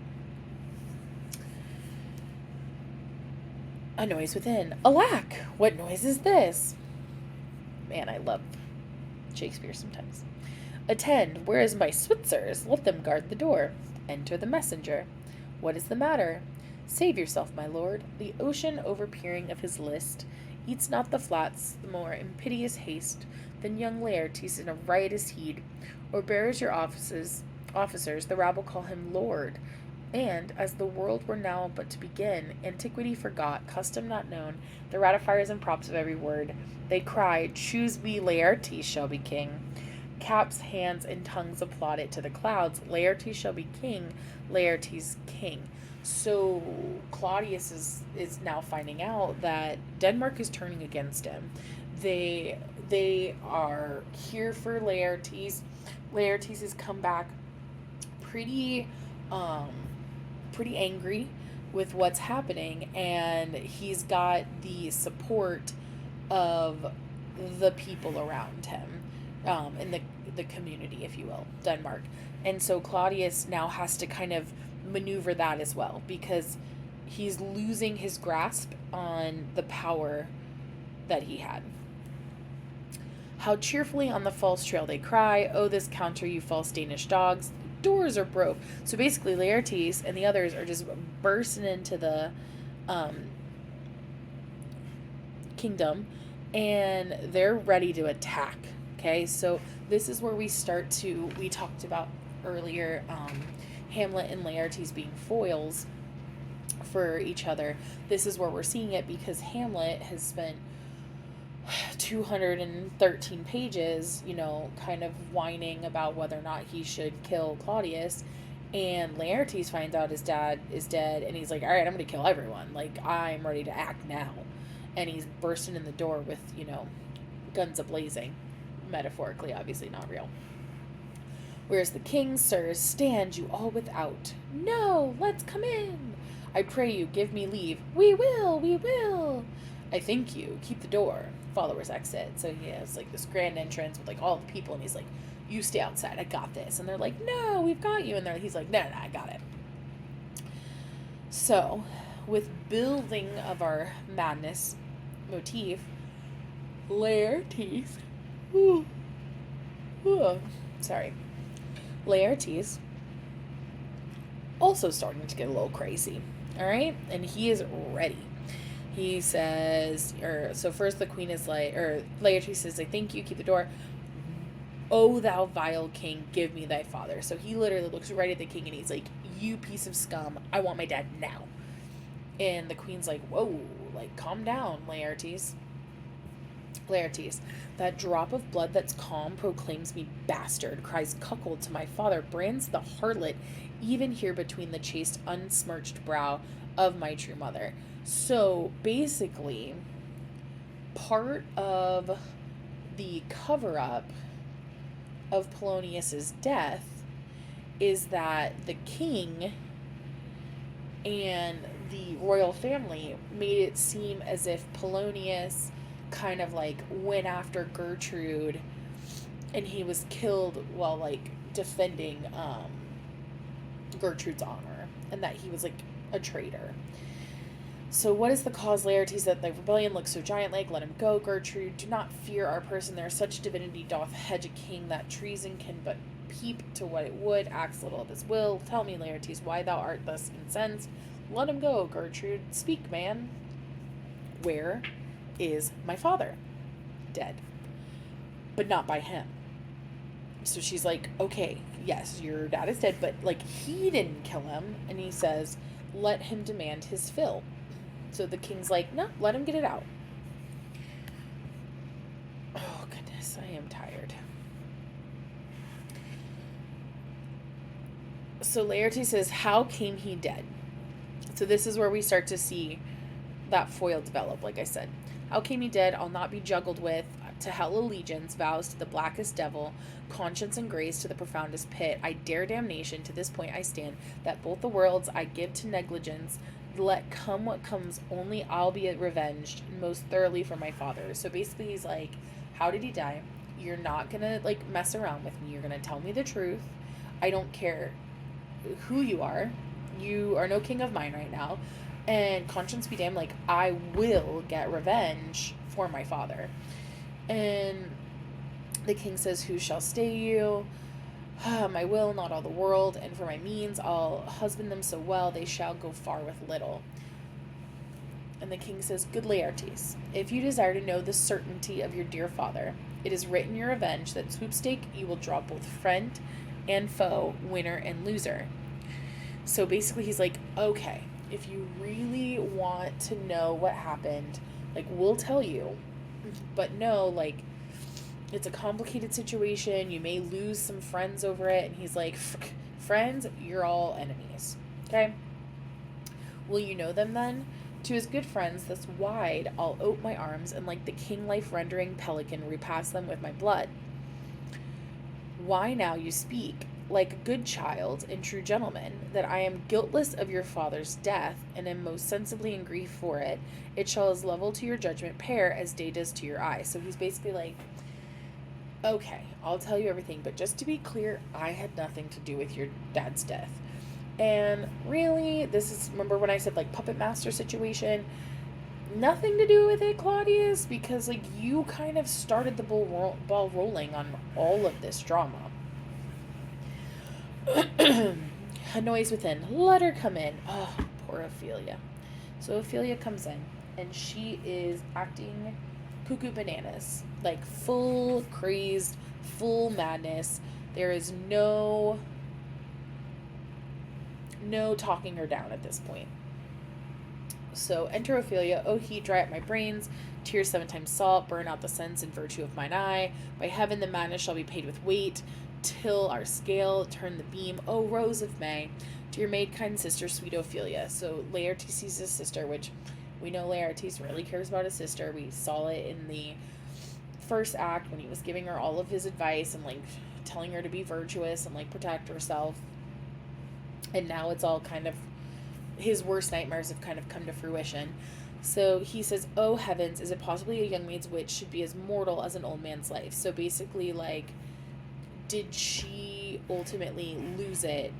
[SPEAKER 1] A noise within. Alack! What noise is this? Man, I love Shakespeare sometimes. Attend, where is my Switzers? Let them guard the door. Enter the messenger. What is the matter? Save yourself, my lord. The ocean, overpeering of his list, eats not the flats the more in piteous haste than young Laertes in a riotous heed, or bears your officers, the rabble call him lord. And, as the world were now but to begin, antiquity forgot, custom not known, the ratifiers and props of every word, they cried, choose we, Laertes shall be king. Caps, hands, and tongues applaud it to the clouds. Laertes shall be king, Laertes king. So Claudius is now finding out that Denmark is turning against him. They are here for Laertes. Laertes has come back pretty angry with what's happening, and he's got the support of the people around him, in the community, if you will, Denmark. And so Claudius now has to kind of maneuver that as well, because he's losing his grasp on the power that he had. How cheerfully on the false trail they cry, oh, this counter, you false Danish dogs. Doors are broke. So basically Laertes and the others are just bursting into the kingdom, and they're ready to attack. Okay, so this is where we talked about earlier, Hamlet and Laertes being foils for each other. This is where we're seeing it, because Hamlet has spent 213 pages, kind of whining about whether or not he should kill Claudius, and Laertes finds out his dad is dead, and he's like, all right, I'm going to kill everyone. Like, I'm ready to act now. And he's bursting in the door with, guns a-blazing. Metaphorically, obviously not real. Whereas the king, sirs, stand you all without. No, let's come in. I pray you, give me leave. We will. I thank you, keep the door. Followers exit. So he has like this grand entrance with like all the people, and he's like, you stay outside, I got this. And they're like, no, we've got you. And he's like, no, I got it. So, with building of our madness motif, Laertes, Laertes also starting to get a little crazy. All right, and he is ready. He says, so first the queen is like, Laertes says, I thank you, keep the door. O thou vile king, give me thy father. So he literally looks right at the king and he's like, you piece of scum, I want my dad now. And the queen's like, whoa, like, calm down, Laertes. Laertes, that drop of blood that's calm proclaims me bastard, cries cuckold to my father, brands the harlot, even here between the chaste unsmirched brow of my true mother. So basically, part of the cover-up of Polonius's death is that the king and the royal family made it seem as if Polonius kind of like went after Gertrude and he was killed while like defending Gertrude's honor, and that he was like a traitor. So what is the cause, Laertes, that the rebellion looks so giant-like? Let him go, Gertrude. Do not fear our person. There such divinity doth hedge a king, that treason can but peep to what it would, acts little of his will. Tell me, Laertes, why thou art thus incensed. Let him go, Gertrude. Speak, man. Where is my father? Dead. But not by him. So she's like, okay, yes, your dad is dead, but like he didn't kill him. And he says, let him demand his fill. So the king's like, no, let him get it out. Yes, I am tired. So Laertes says, how came he dead? So this is where we start to see that foil develop, like I said. How came he dead? I'll not be juggled with. To hell allegiance, vows to the blackest devil, conscience and grace to the profoundest pit. I dare damnation, to this point I stand, that both the worlds I give to negligence, let come what comes, only I'll be revenged most thoroughly for my father. So basically he's like, how did he die? You're not gonna like mess around with me. You're gonna tell me the truth. I don't care who you are. You are no king of mine right now. And conscience be damned, like, I will get revenge for my father. And the king says, who shall stay you? My will, not all the world, and for my means I'll husband them so well they shall go far with little. And the king says, good Laertes, if you desire to know the certainty of your dear father, it is written your revenge that sweepstake you will draw both friend and foe, winner and loser. So basically he's like, okay, if you really want to know what happened, like, we'll tell you, but no, like, it's a complicated situation. You may lose some friends over it. And he's like, friends, you're all enemies. Okay? Will you know them then? To his good friends thus wide, I'll ope my arms, and like the king life-rendering pelican, repass them with my blood. Why now you speak, like a good child and true gentleman, that I am guiltless of your father's death, and am most sensibly in grief for it. It shall as level to your judgment pair as day does to your eye. So he's basically like, okay, I'll tell you everything, but just to be clear, I had nothing to do with your dad's death. And really, this is, remember when I said, like, puppet master situation? Nothing to do with it, Claudius, because, like, you kind of started the ball rolling on all of this drama. A noise within. Let her come in. Oh, poor Ophelia. So Ophelia comes in, and she is acting cuckoo bananas. Like, full crazed, full madness. There is no talking her down at this point. So enter Ophelia. O heat, dry up my brains. Tears 7 times salt, burn out the sense and virtue of mine eye. By heaven, the madness shall be paid with weight, till our scale turn the beam. O rose of May, to your maid kind sister, sweet Ophelia. So Laertes sees his sister, which we know Laertes really cares about his sister. We saw it in the first act when he was giving her all of his advice and, like, telling her to be virtuous and, like, protect herself. And now it's all kind of, his worst nightmares have kind of come to fruition. So he says, oh heavens, is it possibly a young maid's wit should be as mortal as an old man's life? So basically, like, did she ultimately lose it?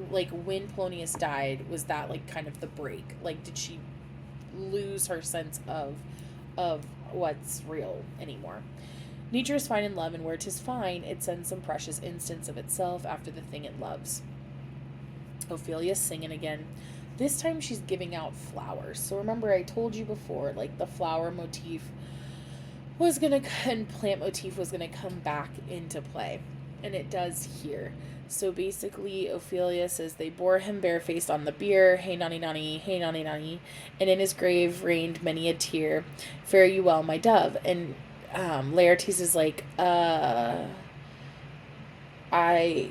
[SPEAKER 1] Like, when Polonius died, was that, like, kind of the break? Like, did she lose her sense of what's real anymore? Nature is fine in love, and where 'tis fine, it sends some precious instance of itself after the thing it loves. Ophelia's singing again. This time she's giving out flowers. So remember, I told you before, like, the flower motif was gonna, and plant motif was gonna come back into play. And it does here. So basically, Ophelia says they bore him barefaced on the bier. Hey nonny nonny, hey nonny nonny. And in his grave rained many a tear. Fare you well, my dove. And Laertes is like,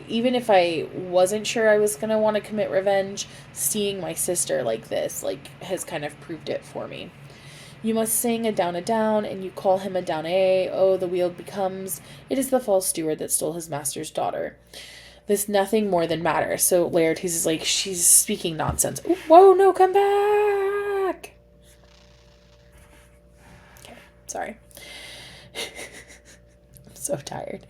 [SPEAKER 1] even if I wasn't sure I was going to want to commit revenge, seeing my sister like this, like, has kind of proved it for me. You must sing a down, and you call him a down a. Oh, the weald becomes, it is the false steward that stole his master's daughter. This nothing more than matter. So Laertes is like, she's speaking nonsense. Ooh, whoa, no, come back. Okay, sorry. I'm so tired.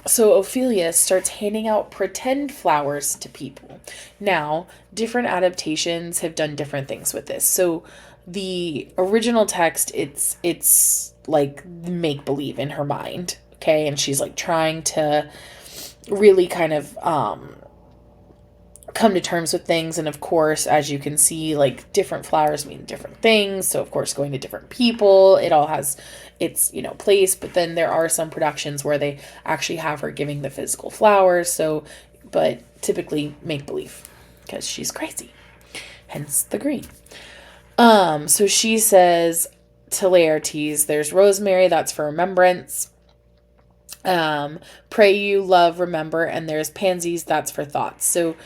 [SPEAKER 1] So Ophelia starts handing out pretend flowers to people. Now, different adaptations have done different things with this. So the original text, it's like make-believe in her mind, okay? And she's, like, trying to really kind of come to terms with things. And of course, as you can see, like, different flowers mean different things. So of course, going to different people, it all has its, place. But then there are some productions where they actually have her giving the physical flowers. So, but typically make believe, because she's crazy, hence the green. So she says, to Laertes. There's rosemary, that's for remembrance. Pray you, love, remember, and there's pansies, that's for thoughts. So,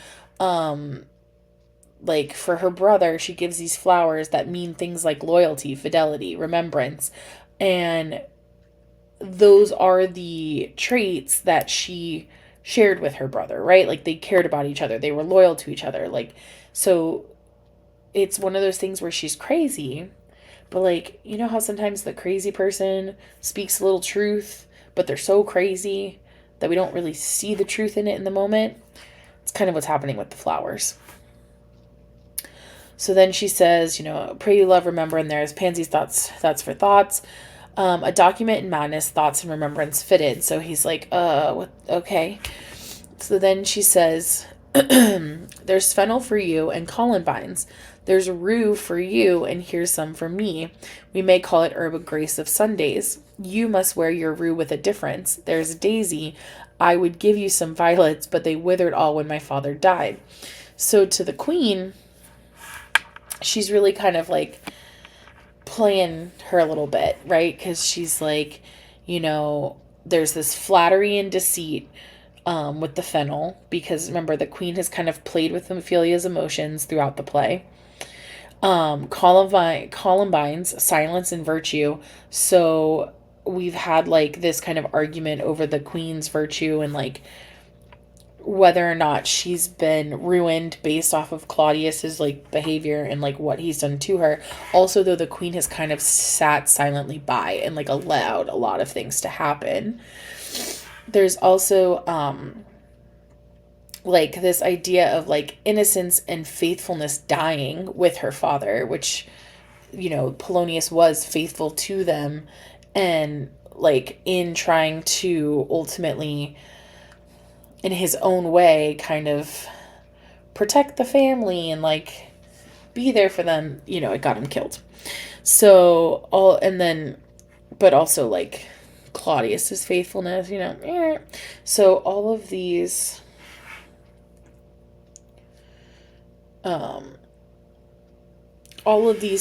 [SPEAKER 1] like for her brother, she gives these flowers that mean things like loyalty, fidelity, remembrance, and those are the traits that she shared with her brother, right? Like they cared about each other, they were loyal to each other. Like, so it's one of those things where she's crazy, but like, you know how sometimes the crazy person speaks a little truth, but they're so crazy that we don't really see the truth in it in the moment? It's kind of what's happening with the flowers. So then she says, you know, pray you love, remember, and there's pansies, thoughts, that's for thoughts. A document in madness, thoughts and remembrance fitted. So he's like, what? Okay. So then she says, there's fennel for you and columbines. There's rue for you, and here's some for me. We may call it herb of grace of Sundays. You must wear your rue with a difference. There's daisy. I would give you some violets, but they withered all when my father died. So to the queen, she's really kind of like playing her a little bit, right? Because she's like, you know, there's this flattery and deceit with the fennel, because remember, the queen has kind of played with Ophelia's emotions throughout the play. Columbines, silence and virtue. So we've had like this kind of argument over the queen's virtue and like whether or not she's been ruined based off of Claudius's like behavior and like what he's done to her. Also, though, the queen has kind of sat silently by and like allowed a lot of things to happen. There's also like this idea of like innocence and faithfulness dying with her father, which, you know, Polonius was faithful to them, and like in trying to ultimately in his own way kind of protect the family and like be there for them, you know, it got him killed. So but also like Claudius's faithfulness, you know. So all of these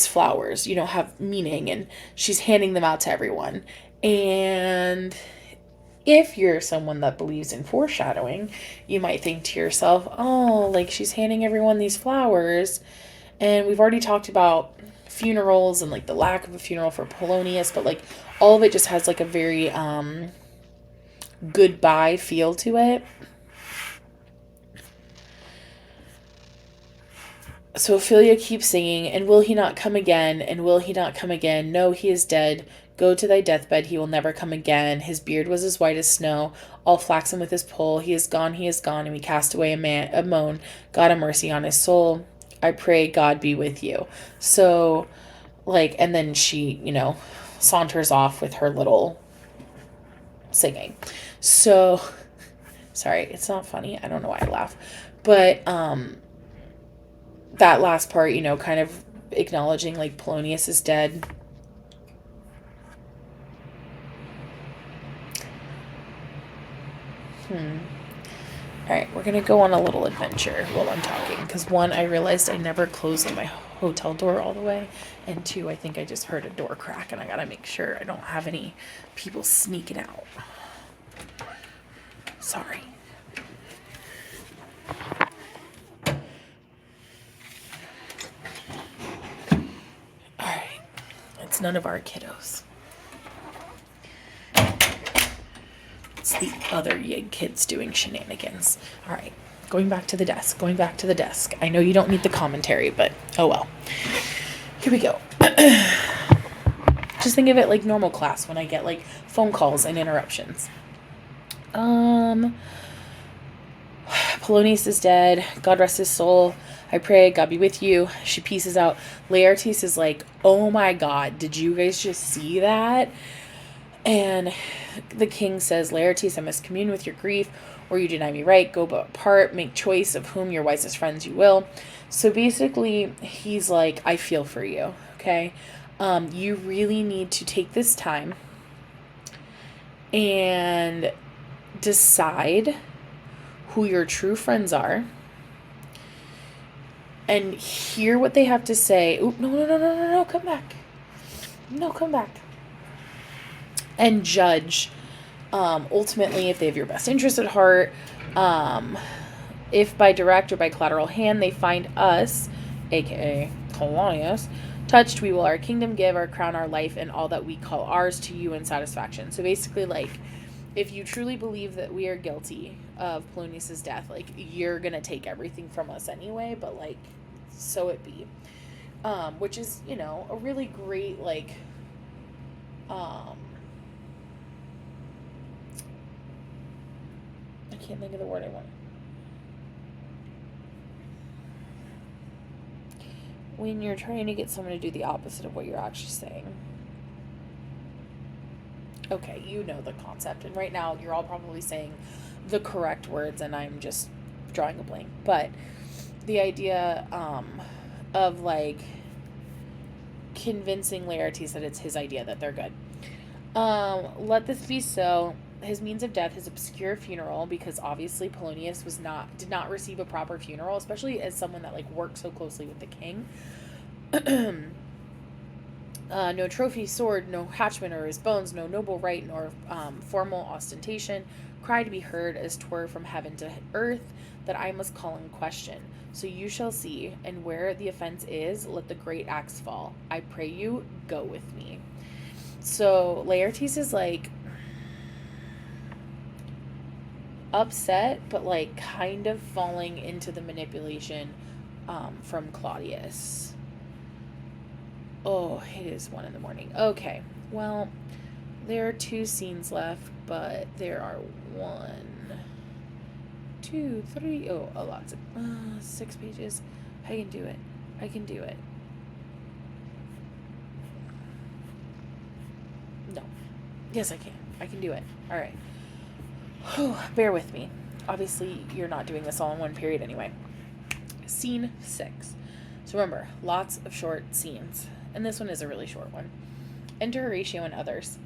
[SPEAKER 1] flowers, you know, have meaning, and she's handing them out to everyone. And if you're someone that believes in foreshadowing, you might think to yourself, oh, like she's handing everyone these flowers. And we've already talked about funerals and like the lack of a funeral for Polonius, but like all of it just has like a very goodbye feel to it. So Ophelia keeps singing, and will he not come again? And will he not come again? No, he is dead. Go to thy deathbed, he will never come again. His beard was as white as snow, all flaxen with his poll. He is gone, and we cast away a moan. God have mercy on his soul. I pray God be with you. So, like, and then she, you know, saunters off with her little singing. So, sorry, it's not funny. I don't know why I laugh. But, that last part, you know, kind of acknowledging like Polonius is dead. Alright, we're gonna go on a little adventure while I'm talking, because one, I realized I never closed my hotel door all the way, and two, I think I just heard a door crack, and I gotta make sure I don't have any people sneaking out. Sorry. Alright, it's none of our kiddos. It's the other Yig kids doing shenanigans. All right, going back to the desk. I know you don't need the commentary, but oh well. Here we go. Just think of it like normal class when I get like phone calls and interruptions. Polonius is dead. God rest his soul. I pray God be with you. She pieces out. Laertes is like, oh my God, did you guys just see that? And the king says, Laertes, I must commune with your grief, or you deny me right. Go but apart, make choice of whom your wisest friends you will. So basically, he's like, I feel for you, okay? You really need to take this time and decide who your true friends are and hear what they have to say. Oop, no, come back. No, come back. And judge, ultimately, if they have your best interest at heart. If by direct or by collateral hand they find us, aka Colonius, touched, we will our kingdom give, our crown, our life, and all that we call ours to you in satisfaction. So basically, like, if you truly believe that we are guilty of Polonius's death, like, you're gonna take everything from us anyway, but, like, so it be. Which is, a really great, like, I can't think of the word I want. When you're trying to get someone to do the opposite of what you're actually saying. Okay, you know the concept. And right now, you're all probably saying the correct words, and I'm just drawing a blank. But the idea of, like, convincing Laertes that it's his idea that they're good. Let this be so. His means of death, his obscure funeral, because obviously Polonius did not receive a proper funeral, especially as someone that, like, worked so closely with the king. No trophy, sword, no hatchment or his bones, no noble right, nor formal ostentation, cry to be heard as 'twere from heaven to earth, that I must call in question. So you shall see, and where the offense is, let the great axe fall. I pray you, go with me. So Laertes is, like, upset, but, like, kind of falling into the manipulation from Claudius. Oh, it is 1 a.m. Okay, well, there are 2 scenes left, but there are 1, 2, 3, a lot of 6 pages. I can do it. No. Yes, I can do it. All right. Bear with me. Obviously, you're not doing this all in one period anyway. Scene 6. So remember, lots of short scenes. And this one is a really short one. Enter Horatio and others.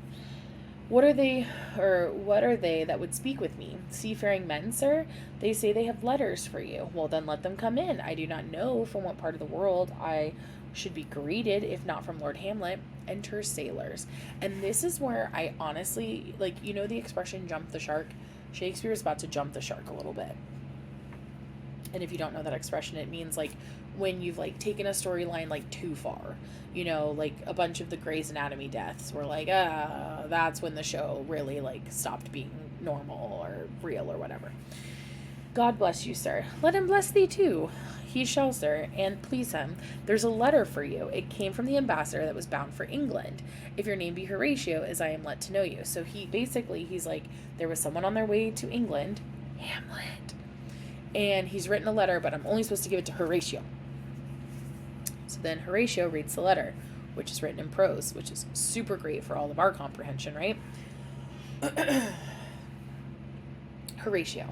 [SPEAKER 1] What are they that would speak with me? Seafaring men, sir? They say they have letters for you. Well, then let them come in. I do not know from what part of the world I should be greeted, if not from Lord Hamlet. Enter sailors. And this is where I honestly, like, the expression jump the shark? Shakespeare is about to jump the shark a little bit. And if you don't know that expression, it means, like, when you've, like, taken a storyline, like, too far. Like, a bunch of the Grey's Anatomy deaths were like, that's when the show really, like, stopped being normal or real or whatever. God bless you, sir. Let him bless thee, too. He shall, sir, and please him. There's a letter for you. It came from the ambassador that was bound for England. If your name be Horatio, as I am let to know you. So he's like, there was someone on their way to England, Hamlet, and he's written a letter, but I'm only supposed to give it to Horatio. So then Horatio reads the letter, which is written in prose, which is super great for all of our comprehension, right? Horatio.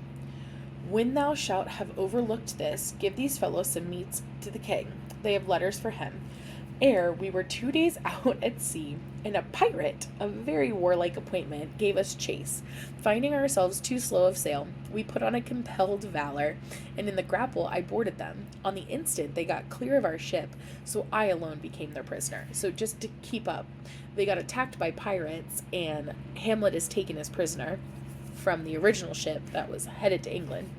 [SPEAKER 1] When thou shalt have overlooked this, give these fellows some meats to the king. They have letters for him. Ere we were 2 days out at sea, and a pirate, a very warlike appointment, gave us chase. Finding ourselves too slow of sail, we put on a compelled valor, and in the grapple I boarded them. On the instant they got clear of our ship, so I alone became their prisoner. So just to keep up, they got attacked by pirates, and Hamlet is taken as prisoner from the original ship that was headed to England.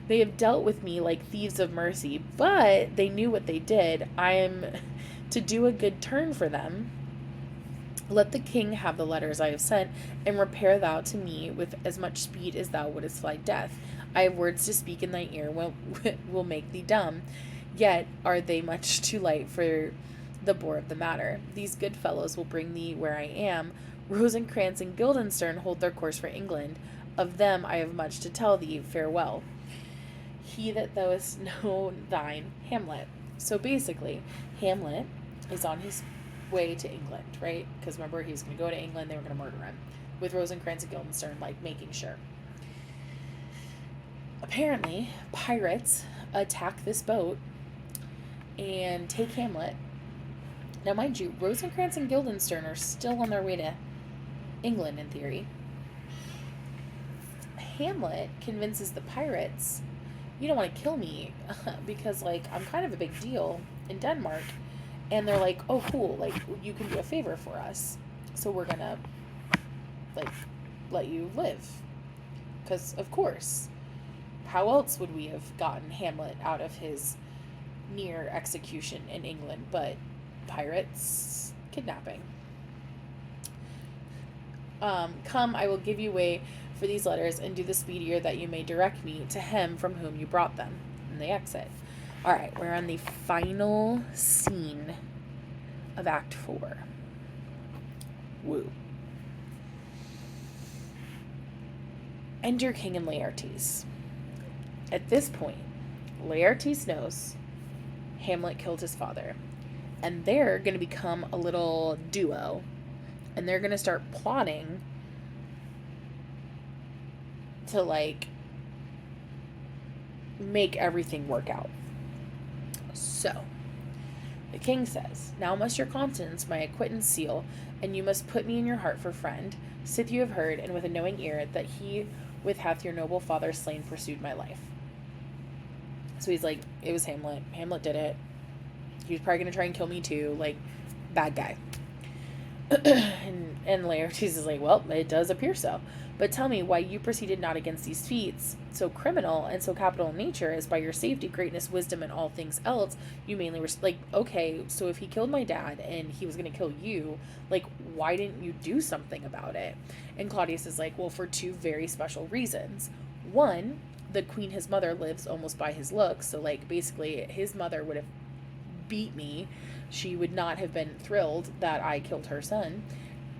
[SPEAKER 1] They have dealt with me like thieves of mercy, but they knew what they did. I am to do a good turn for them. Let the king have the letters I have sent, and repair thou to me with as much speed as thou wouldest fly death. I have words to speak in thy ear will make thee dumb, yet are they much too light for the bore of the matter. These good fellows will bring thee where I am. Rosencrantz and Guildenstern hold their course for England. Of them I have much to tell thee. Farewell. He that thou hast known thine, Hamlet. So basically, Hamlet is on his way to England, right? Because remember, he was going to go to England, they were going to murder him, with Rosencrantz and Guildenstern, like, making sure. Apparently, pirates attack this boat and take Hamlet. Now, mind you, Rosencrantz and Guildenstern are still on their way to England, in theory. Hamlet convinces the pirates, you don't want to kill me because, like, I'm kind of a big deal in Denmark, And they're like, oh, cool, like, you can do a favor for us. So we're gonna, like, let you live. Because, of course, how else would we have gotten Hamlet out of his near execution in England but pirates, kidnapping? Come, I will give you way for these letters, and do the speedier that you may direct me to him from whom you brought them. And they exit. All right, we're on the final scene of Act 4. Woo. Enter King and Laertes. At this point, Laertes knows Hamlet killed his father, and they're going to become a little duo, and they're going to start plotting to, like, make everything work out. So, the king says, now must your conscience my acquittance seal, and you must put me in your heart for friend, sith you have heard, and with a knowing ear, that he with hath your noble father slain pursued my life. So he's like, it was Hamlet. Hamlet did it. He was probably going to try and kill me too. Like, bad guy. and Laertes is like, well, it does appear so. But tell me why you proceeded not against these feats, so criminal and so capital in nature, as by your safety, greatness, wisdom, and all things else, you mainly were, like, okay, so if he killed my dad and he was going to kill you, like, why didn't you do something about it? And Claudius is like, well, for two very special reasons. One, the queen, his mother, lives almost by his looks, so, like, basically, his mother would have beat me. She would not have been thrilled that I killed her son.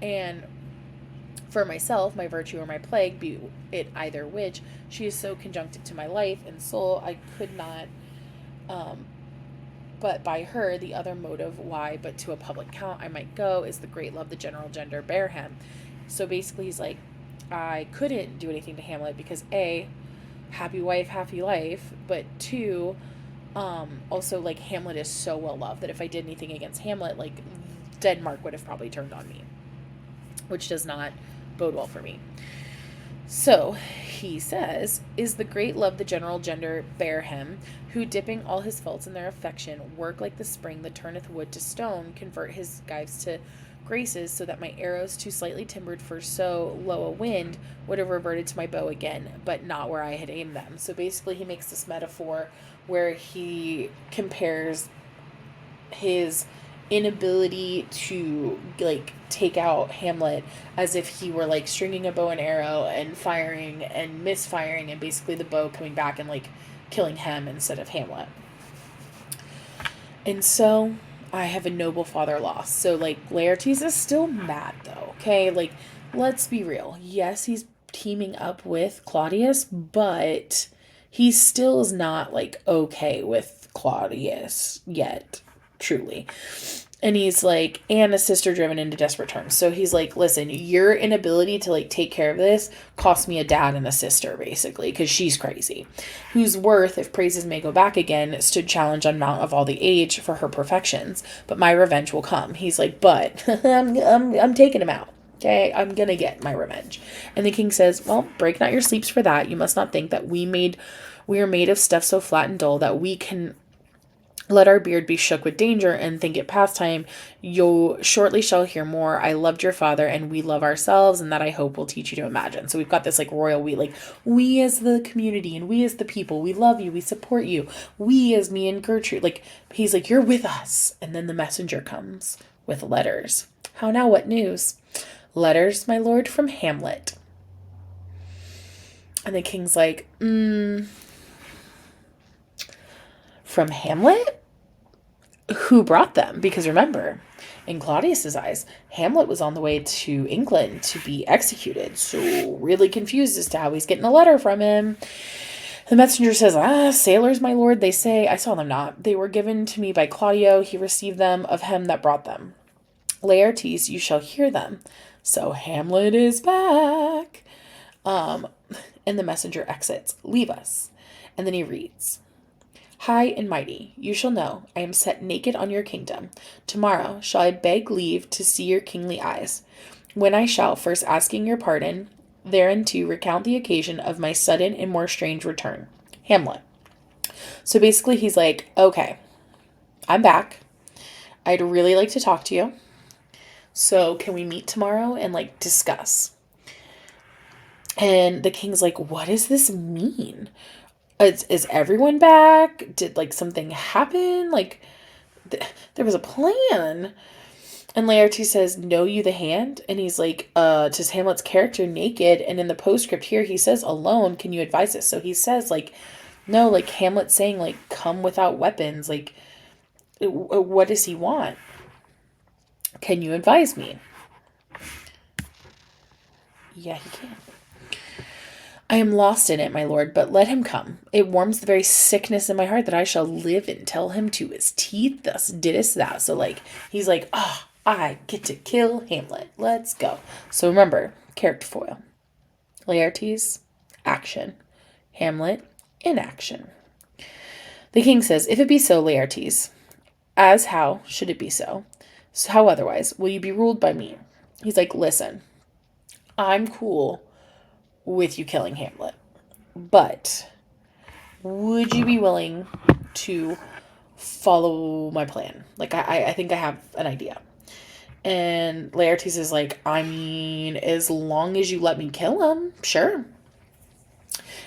[SPEAKER 1] And for myself, my virtue or my plague, be it either which, she is so conjuncted to my life and soul, I could not, but by her, the other motive why, but to a public count I might go, is the great love the general gender bear him. So basically he's like, I couldn't do anything to Hamlet because A, happy wife, happy life, but two, also, like, Hamlet is so well loved that if I did anything against Hamlet, like, Denmark would have probably turned on me, which does not bode well for me. So he says, is the great love the general gender bear him, who dipping all his faults in their affection, work like the spring that turneth wood to stone, convert his gyves to graces, so that my arrows, too slightly timbered for so low a wind, would have reverted to my bow again, but not where I had aimed them. So basically he makes this metaphor where he compares his inability to, like, take out Hamlet as if he were, like, stringing a bow and arrow and firing and misfiring, and basically the bow coming back and, like, killing him instead of Hamlet. And so I have a noble father lost. So, like, Laertes is still mad, though, okay? Like, let's be real. Yes, he's teaming up with Claudius, but he still is not, like, okay with Claudius yet, truly. And he's like, and a sister driven into desperate turns. So he's like, listen, your inability to, like, take care of this cost me a dad and a sister, basically, because she's crazy. Whose worth, if praises may go back again, stood challenge on mount of all the age for her perfections. But my revenge will come. He's like, but I'm taking him out. Okay, I'm going to get my revenge. And the king says, well, break not your sleeps for that. You must not think that we are made of stuff so flat and dull that we can let our beard be shook with danger and think it pastime. You shortly shall hear more. I loved your father and we love ourselves, and that I hope will teach you to imagine. So we've got this, like, royal we, like, we as the community and we as the people, we love you, we support you. We as me and Gertrude, like, he's like, you're with us. And then the messenger comes with letters. How now, what news? Letters, my lord, from Hamlet. And the king's like, from Hamlet? Who brought them? Because remember, in Claudius's eyes, Hamlet was on the way to England to be executed. So really confused as to how he's getting a letter from him. The messenger says, sailors, my lord, they say. I saw them not. They were given to me by Claudio. He received them of him that brought them. Laertes, you shall hear them. So Hamlet is back. And the messenger exits. Leave us. And then he reads, high and mighty, you shall know, I am set naked on your kingdom. Tomorrow shall I beg leave to see your kingly eyes, when I shall, first asking your pardon, thereunto recount the occasion of my sudden and more strange return. Hamlet. So basically he's like, okay, I'm back. I'd really like to talk to you. So can we meet tomorrow and like discuss? And the king's like, what does this mean? Is everyone back? Did like something happen? Like there was a plan. And Laertes says, know you the hand? And he's like, tis Hamlet's character naked. And in the postscript here, he says, alone, can you advise us? So he says, like, no, like Hamlet's saying, like, come without weapons. Like, what does he want? Can you advise me? Yeah, he can. I am lost in it, my lord, but let him come. It warms the very sickness in my heart that I shall live and tell him to his teeth, thus didst thou. So, like, he's like, I get to kill Hamlet. Let's go. So remember, character foil. Laertes, action. Hamlet, inaction. The king says, if it be so, Laertes, as how should it be so? So how otherwise? Will you be ruled by me? He's like, listen, I'm cool with you killing Hamlet, but would you be willing to follow my plan? Like, I think I have an idea. And Laertes is like, I mean, as long as you let me kill him, sure.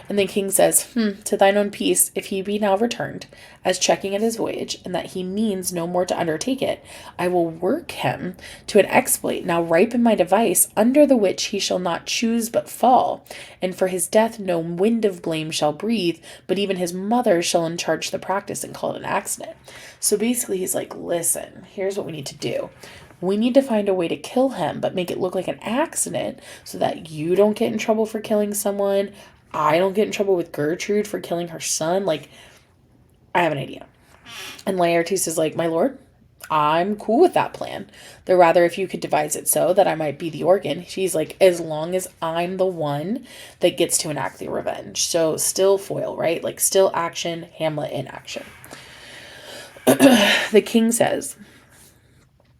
[SPEAKER 1] And the king says, to thine own peace, if he be now returned, as checking at his voyage, and that he means no more to undertake it, I will work him to an exploit now ripe in my device, under the which he shall not choose but fall. And for his death no wind of blame shall breathe, but even his mother shall encharge the practice and call it an accident. So basically he's like, listen, here's what we need to do. We need to find a way to kill him, but make it look like an accident so that you don't get in trouble for killing someone. I don't get in trouble with Gertrude for killing her son. Like, I have an idea. And Laertes is like, my lord, I'm cool with that plan. Though rather if you could devise it so that I might be the organ. She's like, as long as I'm the one that gets to enact the revenge. So still foil, right? Like still action, Hamlet in action. The king says,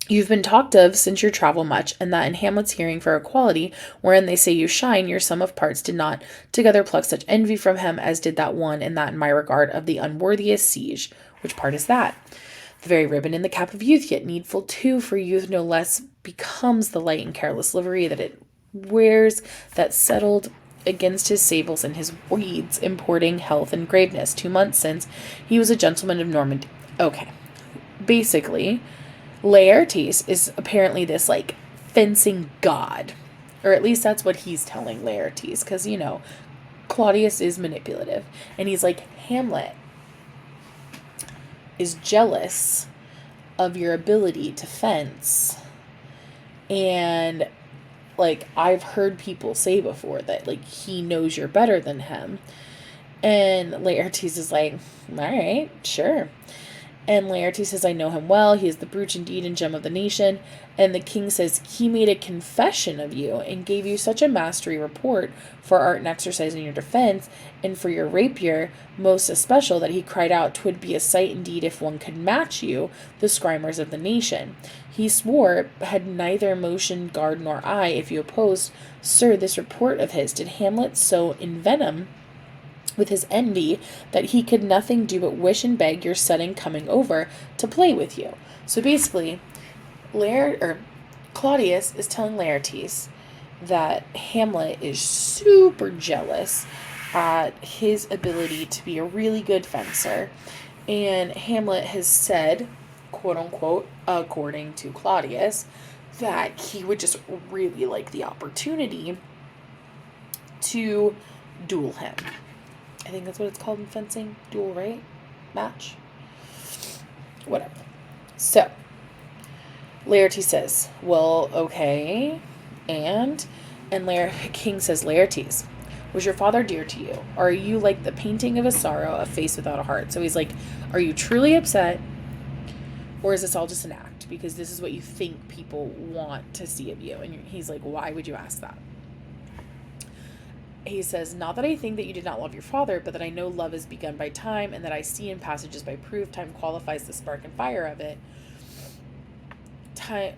[SPEAKER 1] you've been talked of since your travel much, and that in Hamlet's hearing for equality, wherein they say you shine, your sum of parts did not together pluck such envy from him as did that one, and that in my regard of the unworthiest siege. Which part is that? The very ribbon in the cap of youth, yet needful too, for youth no less becomes the light and careless livery that it wears, that settled against his sables and his weeds, importing health and graveness. 2 months since, he was a gentleman of Normandy. Okay. Basically, Laertes is apparently this, like, fencing god. Or at least that's what he's telling Laertes. Because, you know, Claudius is manipulative. And he's like, Hamlet is jealous of your ability to fence. And, like, I've heard people say before that, like, he knows you're better than him. And Laertes is like, all right, sure. And Laertes says, I know him well. He is the brute indeed and gem of the nation. And the king says, he made a confession of you and gave you such a mastery report for art and exercise in your defense and for your rapier, most especial, that he cried out, 'twould be a sight indeed if one could match you, the scrimmers of the nation. He swore, had neither motion, guard, nor eye, if you opposed. Sir, this report of his did Hamlet so envenom with his envy that he could nothing do but wish and beg your sudden coming over to play with you. So basically, Claudius is telling Laertes that Hamlet is super jealous at his ability to be a really good fencer. And Hamlet has said, quote unquote, according to Claudius, that he would just really like the opportunity to duel him. I think that's what it's called in fencing. Duel, right? Match? Whatever. So, Laertes says, well, okay. And King says, Laertes, was your father dear to you? Or are you like the painting of a sorrow, a face without a heart? So he's like, are you truly upset? Or is this all just an act? Because this is what you think people want to see of you. And he's like, why would you ask that? He says, not that I think that you did not love your father, but that I know love is begun by time, and that I see in passages by proof time qualifies the spark and fire of it. Time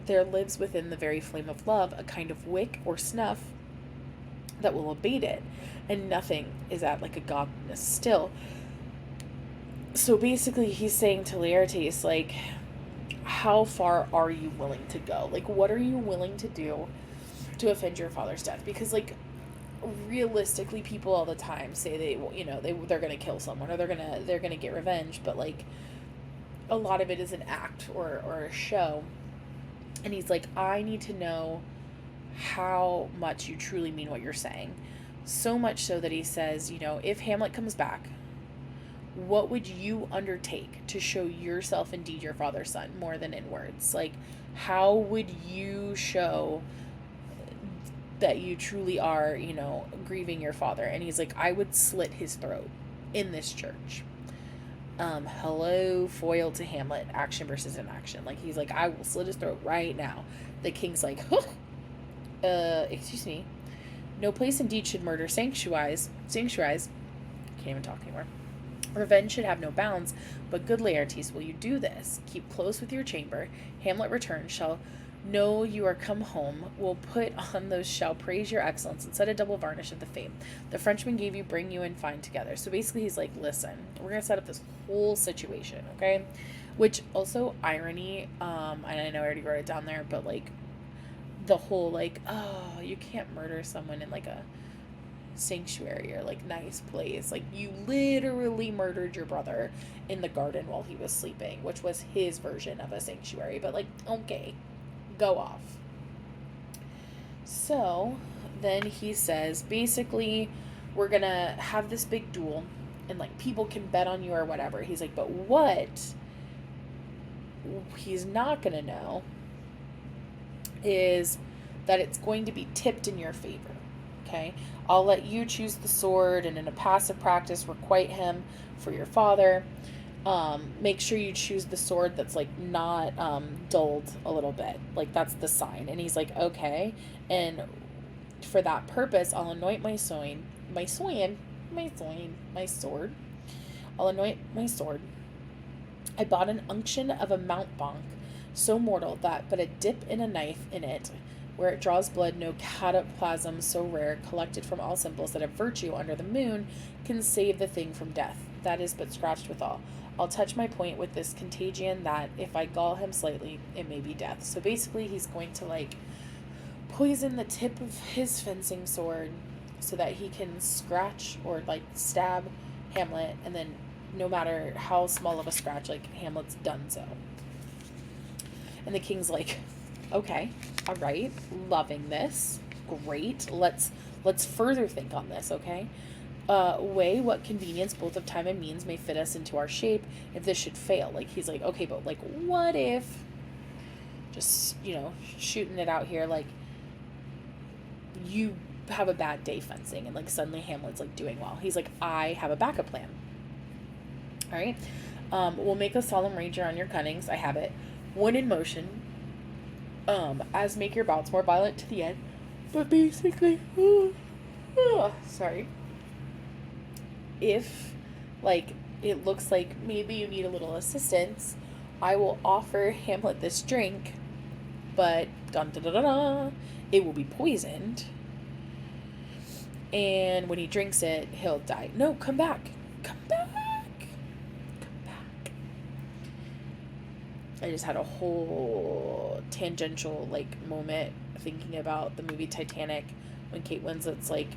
[SPEAKER 1] there lives within the very flame of love a kind of wick or snuff that will abate it, and nothing is at like a godliness still. So basically, he's saying to Laertes, like, how far are you willing to go? Like, what are you willing to do to avenge your father's death? Because, like, realistically, people all the time say they're gonna kill someone, or they're gonna get revenge, but like a lot of it is an act or a show. And he's like, I need to know how much you truly mean what you're saying. So much so that he says, if Hamlet comes back, what would you undertake to show yourself indeed your father's son more than in words? Like, how would you show that you truly are, grieving your father? And he's like, I would slit his throat in this church. Hello, foil to Hamlet, action versus inaction. Like, he's like, I will slit his throat right now. The king's like, huh, excuse me. No place indeed should murder sanctuarize. Can't even talk anymore. Revenge should have no bounds, but good Laertes, will you do this? Keep close with your chamber. Hamlet returns, shall know you are come home, will put on those shall praise your excellence and set a double varnish of the fame the Frenchman gave you, bring you and find together. So basically he's like, listen, we're gonna set up this whole situation, okay? Which also irony, and I know I already wrote it down there, but like the whole like, oh, you can't murder someone in like a sanctuary or like nice place. Like, you literally murdered your brother in the garden while he was sleeping, which was his version of a sanctuary. But like, okay, go off. So then he says, basically, we're gonna have this big duel and like people can bet on you or whatever. He's like, but what he's not gonna know is that it's going to be tipped in your favor. Okay, I'll let you choose the sword, and in a passive practice, requite him for your father. Make sure you choose the sword that's like not dulled a little bit, like that's the sign. And he's like, okay, and for that purpose, I'll anoint my sword. I'll anoint my sword. I bought an unction of a mountebank, so mortal that but a dip in a knife in it, where it draws blood, no cataplasm so rare, collected from all simples, that a virtue under the moon can save the thing from death. That is but scratched withal. I'll touch my point with this contagion, that if I gall him slightly, it may be death. So basically he's going to like poison the tip of his fencing sword so that he can scratch or like stab Hamlet, and then no matter how small of a scratch, like Hamlet's done so. And the king's like, okay, all right, loving this, great. Let's further think on this, okay? Weigh what convenience both of time and means may fit us into our shape if this should fail. Like, he's like, okay, but like, what if, just, shooting it out here, like, you have a bad day fencing and like suddenly Hamlet's like doing well. He's like, I have a backup plan. All right, we'll make a solemn wager on your cunnings. I have it. One in motion, as make your bouts more violent to the end. But basically, sorry. If, like, it looks like maybe you need a little assistance, I will offer Hamlet this drink, but dun da da da da, it will be poisoned. And when he drinks it, he'll die. No, come back. Come back. I just had a whole tangential like moment thinking about the movie Titanic when Kate Winslet's like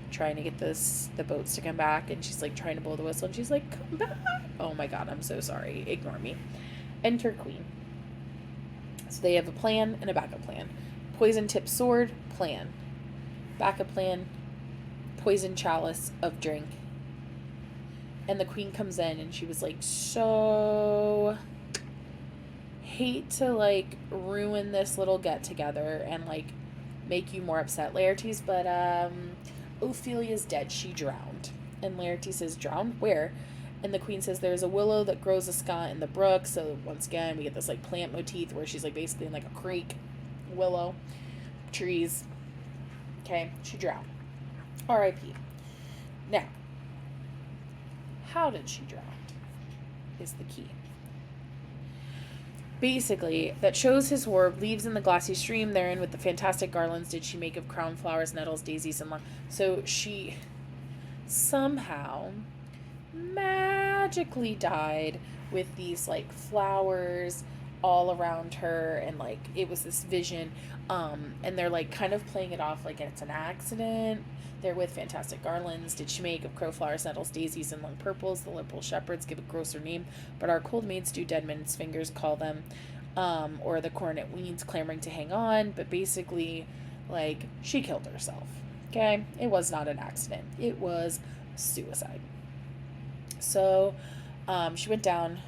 [SPEAKER 1] trying to get the boats to come back, and she's like trying to blow the whistle, and she's like, come back. Oh my god, I'm so sorry. Ignore me. Enter Queen. So they have a plan and a backup plan. Poison tip sword, plan. Backup plan, poison chalice of drink. And the queen comes in and she was like, so hate to like ruin this little get together and like make you more upset, Laertes, but Ophelia's dead. She drowned. And Laertes says, drowned? Where? And the queen says, there's a willow that grows ascot in the brook. So once again, we get this like plant motif where she's like basically in like a creek, willow, trees. Okay, she drowned. R.I.P. Now, how did she drown is the key. Basically, that shows his orb, leaves in the glassy stream therein with the fantastic garlands did she make of crown flowers, nettles, daisies, and so she somehow magically died with these like flowers all around her, and like it was this vision. And they're like kind of playing it off like it's an accident. They're with fantastic garlands did she make of crowflowers, nettles, daisies, and long purples. The liberal shepherds give a grosser name, but our cold maids do dead men's fingers call them. Or the coronet weeds clamoring to hang on. But basically, like, she killed herself. Okay? It was not an accident. It was suicide. So, she went down.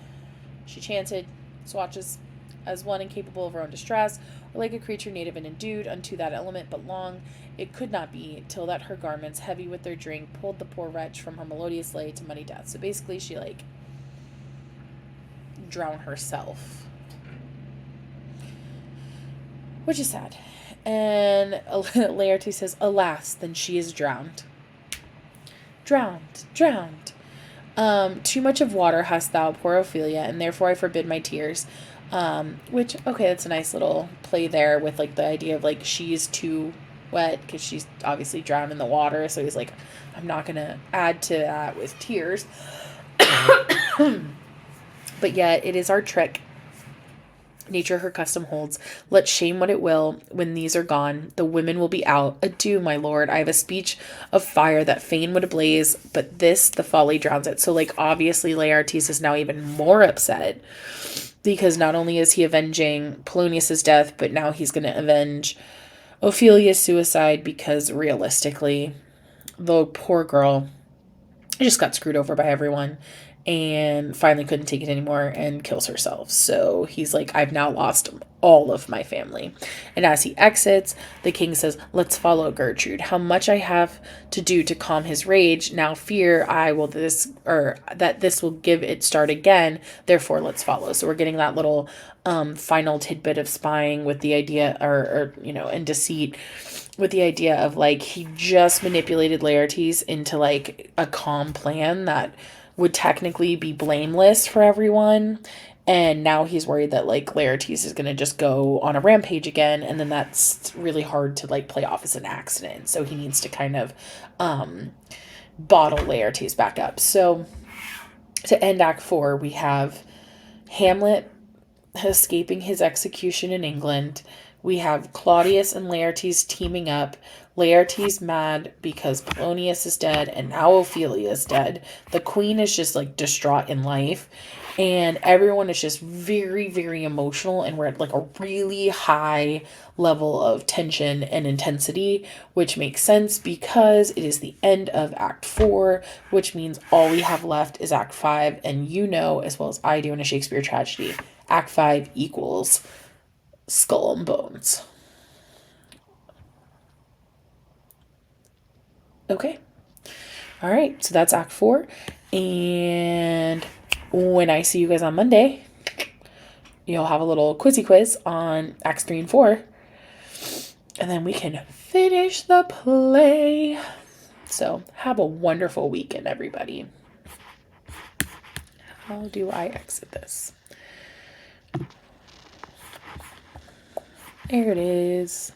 [SPEAKER 1] She chanted swatches as one incapable of her own distress, or like a creature native and endued unto that element, but long it could not be, till that her garments, heavy with their drink, pulled the poor wretch from her melodious lay to muddy death. So basically, she, like, drowned herself, which is sad. And Laertes says, alas, then she is drowned. Drowned, drowned. Too much of water hast thou, poor Ophelia, and therefore I forbid my tears. Which, okay, that's a nice little play there with, like, the idea of, like, she's too wet because she's obviously drowned in the water. So he's like, I'm not going to add to that with tears. But yet, it is our trick. Nature her custom holds. Let shame what it will. When these are gone, the women will be out. Adieu, my lord. I have a speech of fire that fain would ablaze, but this the folly drowns it. So, like, obviously, Laertes is now even more upset because not only is he avenging Polonius's death, but now he's going to avenge Ophelia's suicide because realistically, the poor girl just got screwed over by everyone and finally couldn't take it anymore and kills herself. So he's like, I've now lost all of my family. And as he exits, the king says, let's follow Gertrude. How much I have to do to calm his rage. Now fear that this will give it start again. Therefore, let's follow. So we're getting that little final tidbit of spying with the idea and deceit, with the idea of, like, he just manipulated Laertes into, like, a calm plan that would technically be blameless for everyone. And now he's worried that, like, Laertes is going to just go on a rampage again. And then that's really hard to, like, play off as an accident. So he needs to kind of bottle Laertes back up. So to end Act 4, we have Hamlet escaping his execution in England. We have Claudius and Laertes teaming up. Laertes mad because Polonius is dead and now Ophelia is dead. The queen is just, like, distraught in life. And everyone is just very, very emotional. And we're at, like, a really high level of tension and intensity, which makes sense because it is the end of Act 4, which means all we have left is Act 5. And you know, as well as I do in a Shakespeare tragedy, Act 5 equals skull and bones. Okay. All right. So that's Act 4. And when I see you guys on Monday, you'll have a little quizzy quiz on Acts 3 and 4. And then we can finish the play. So have a wonderful weekend, everybody. How do I exit this? There it is.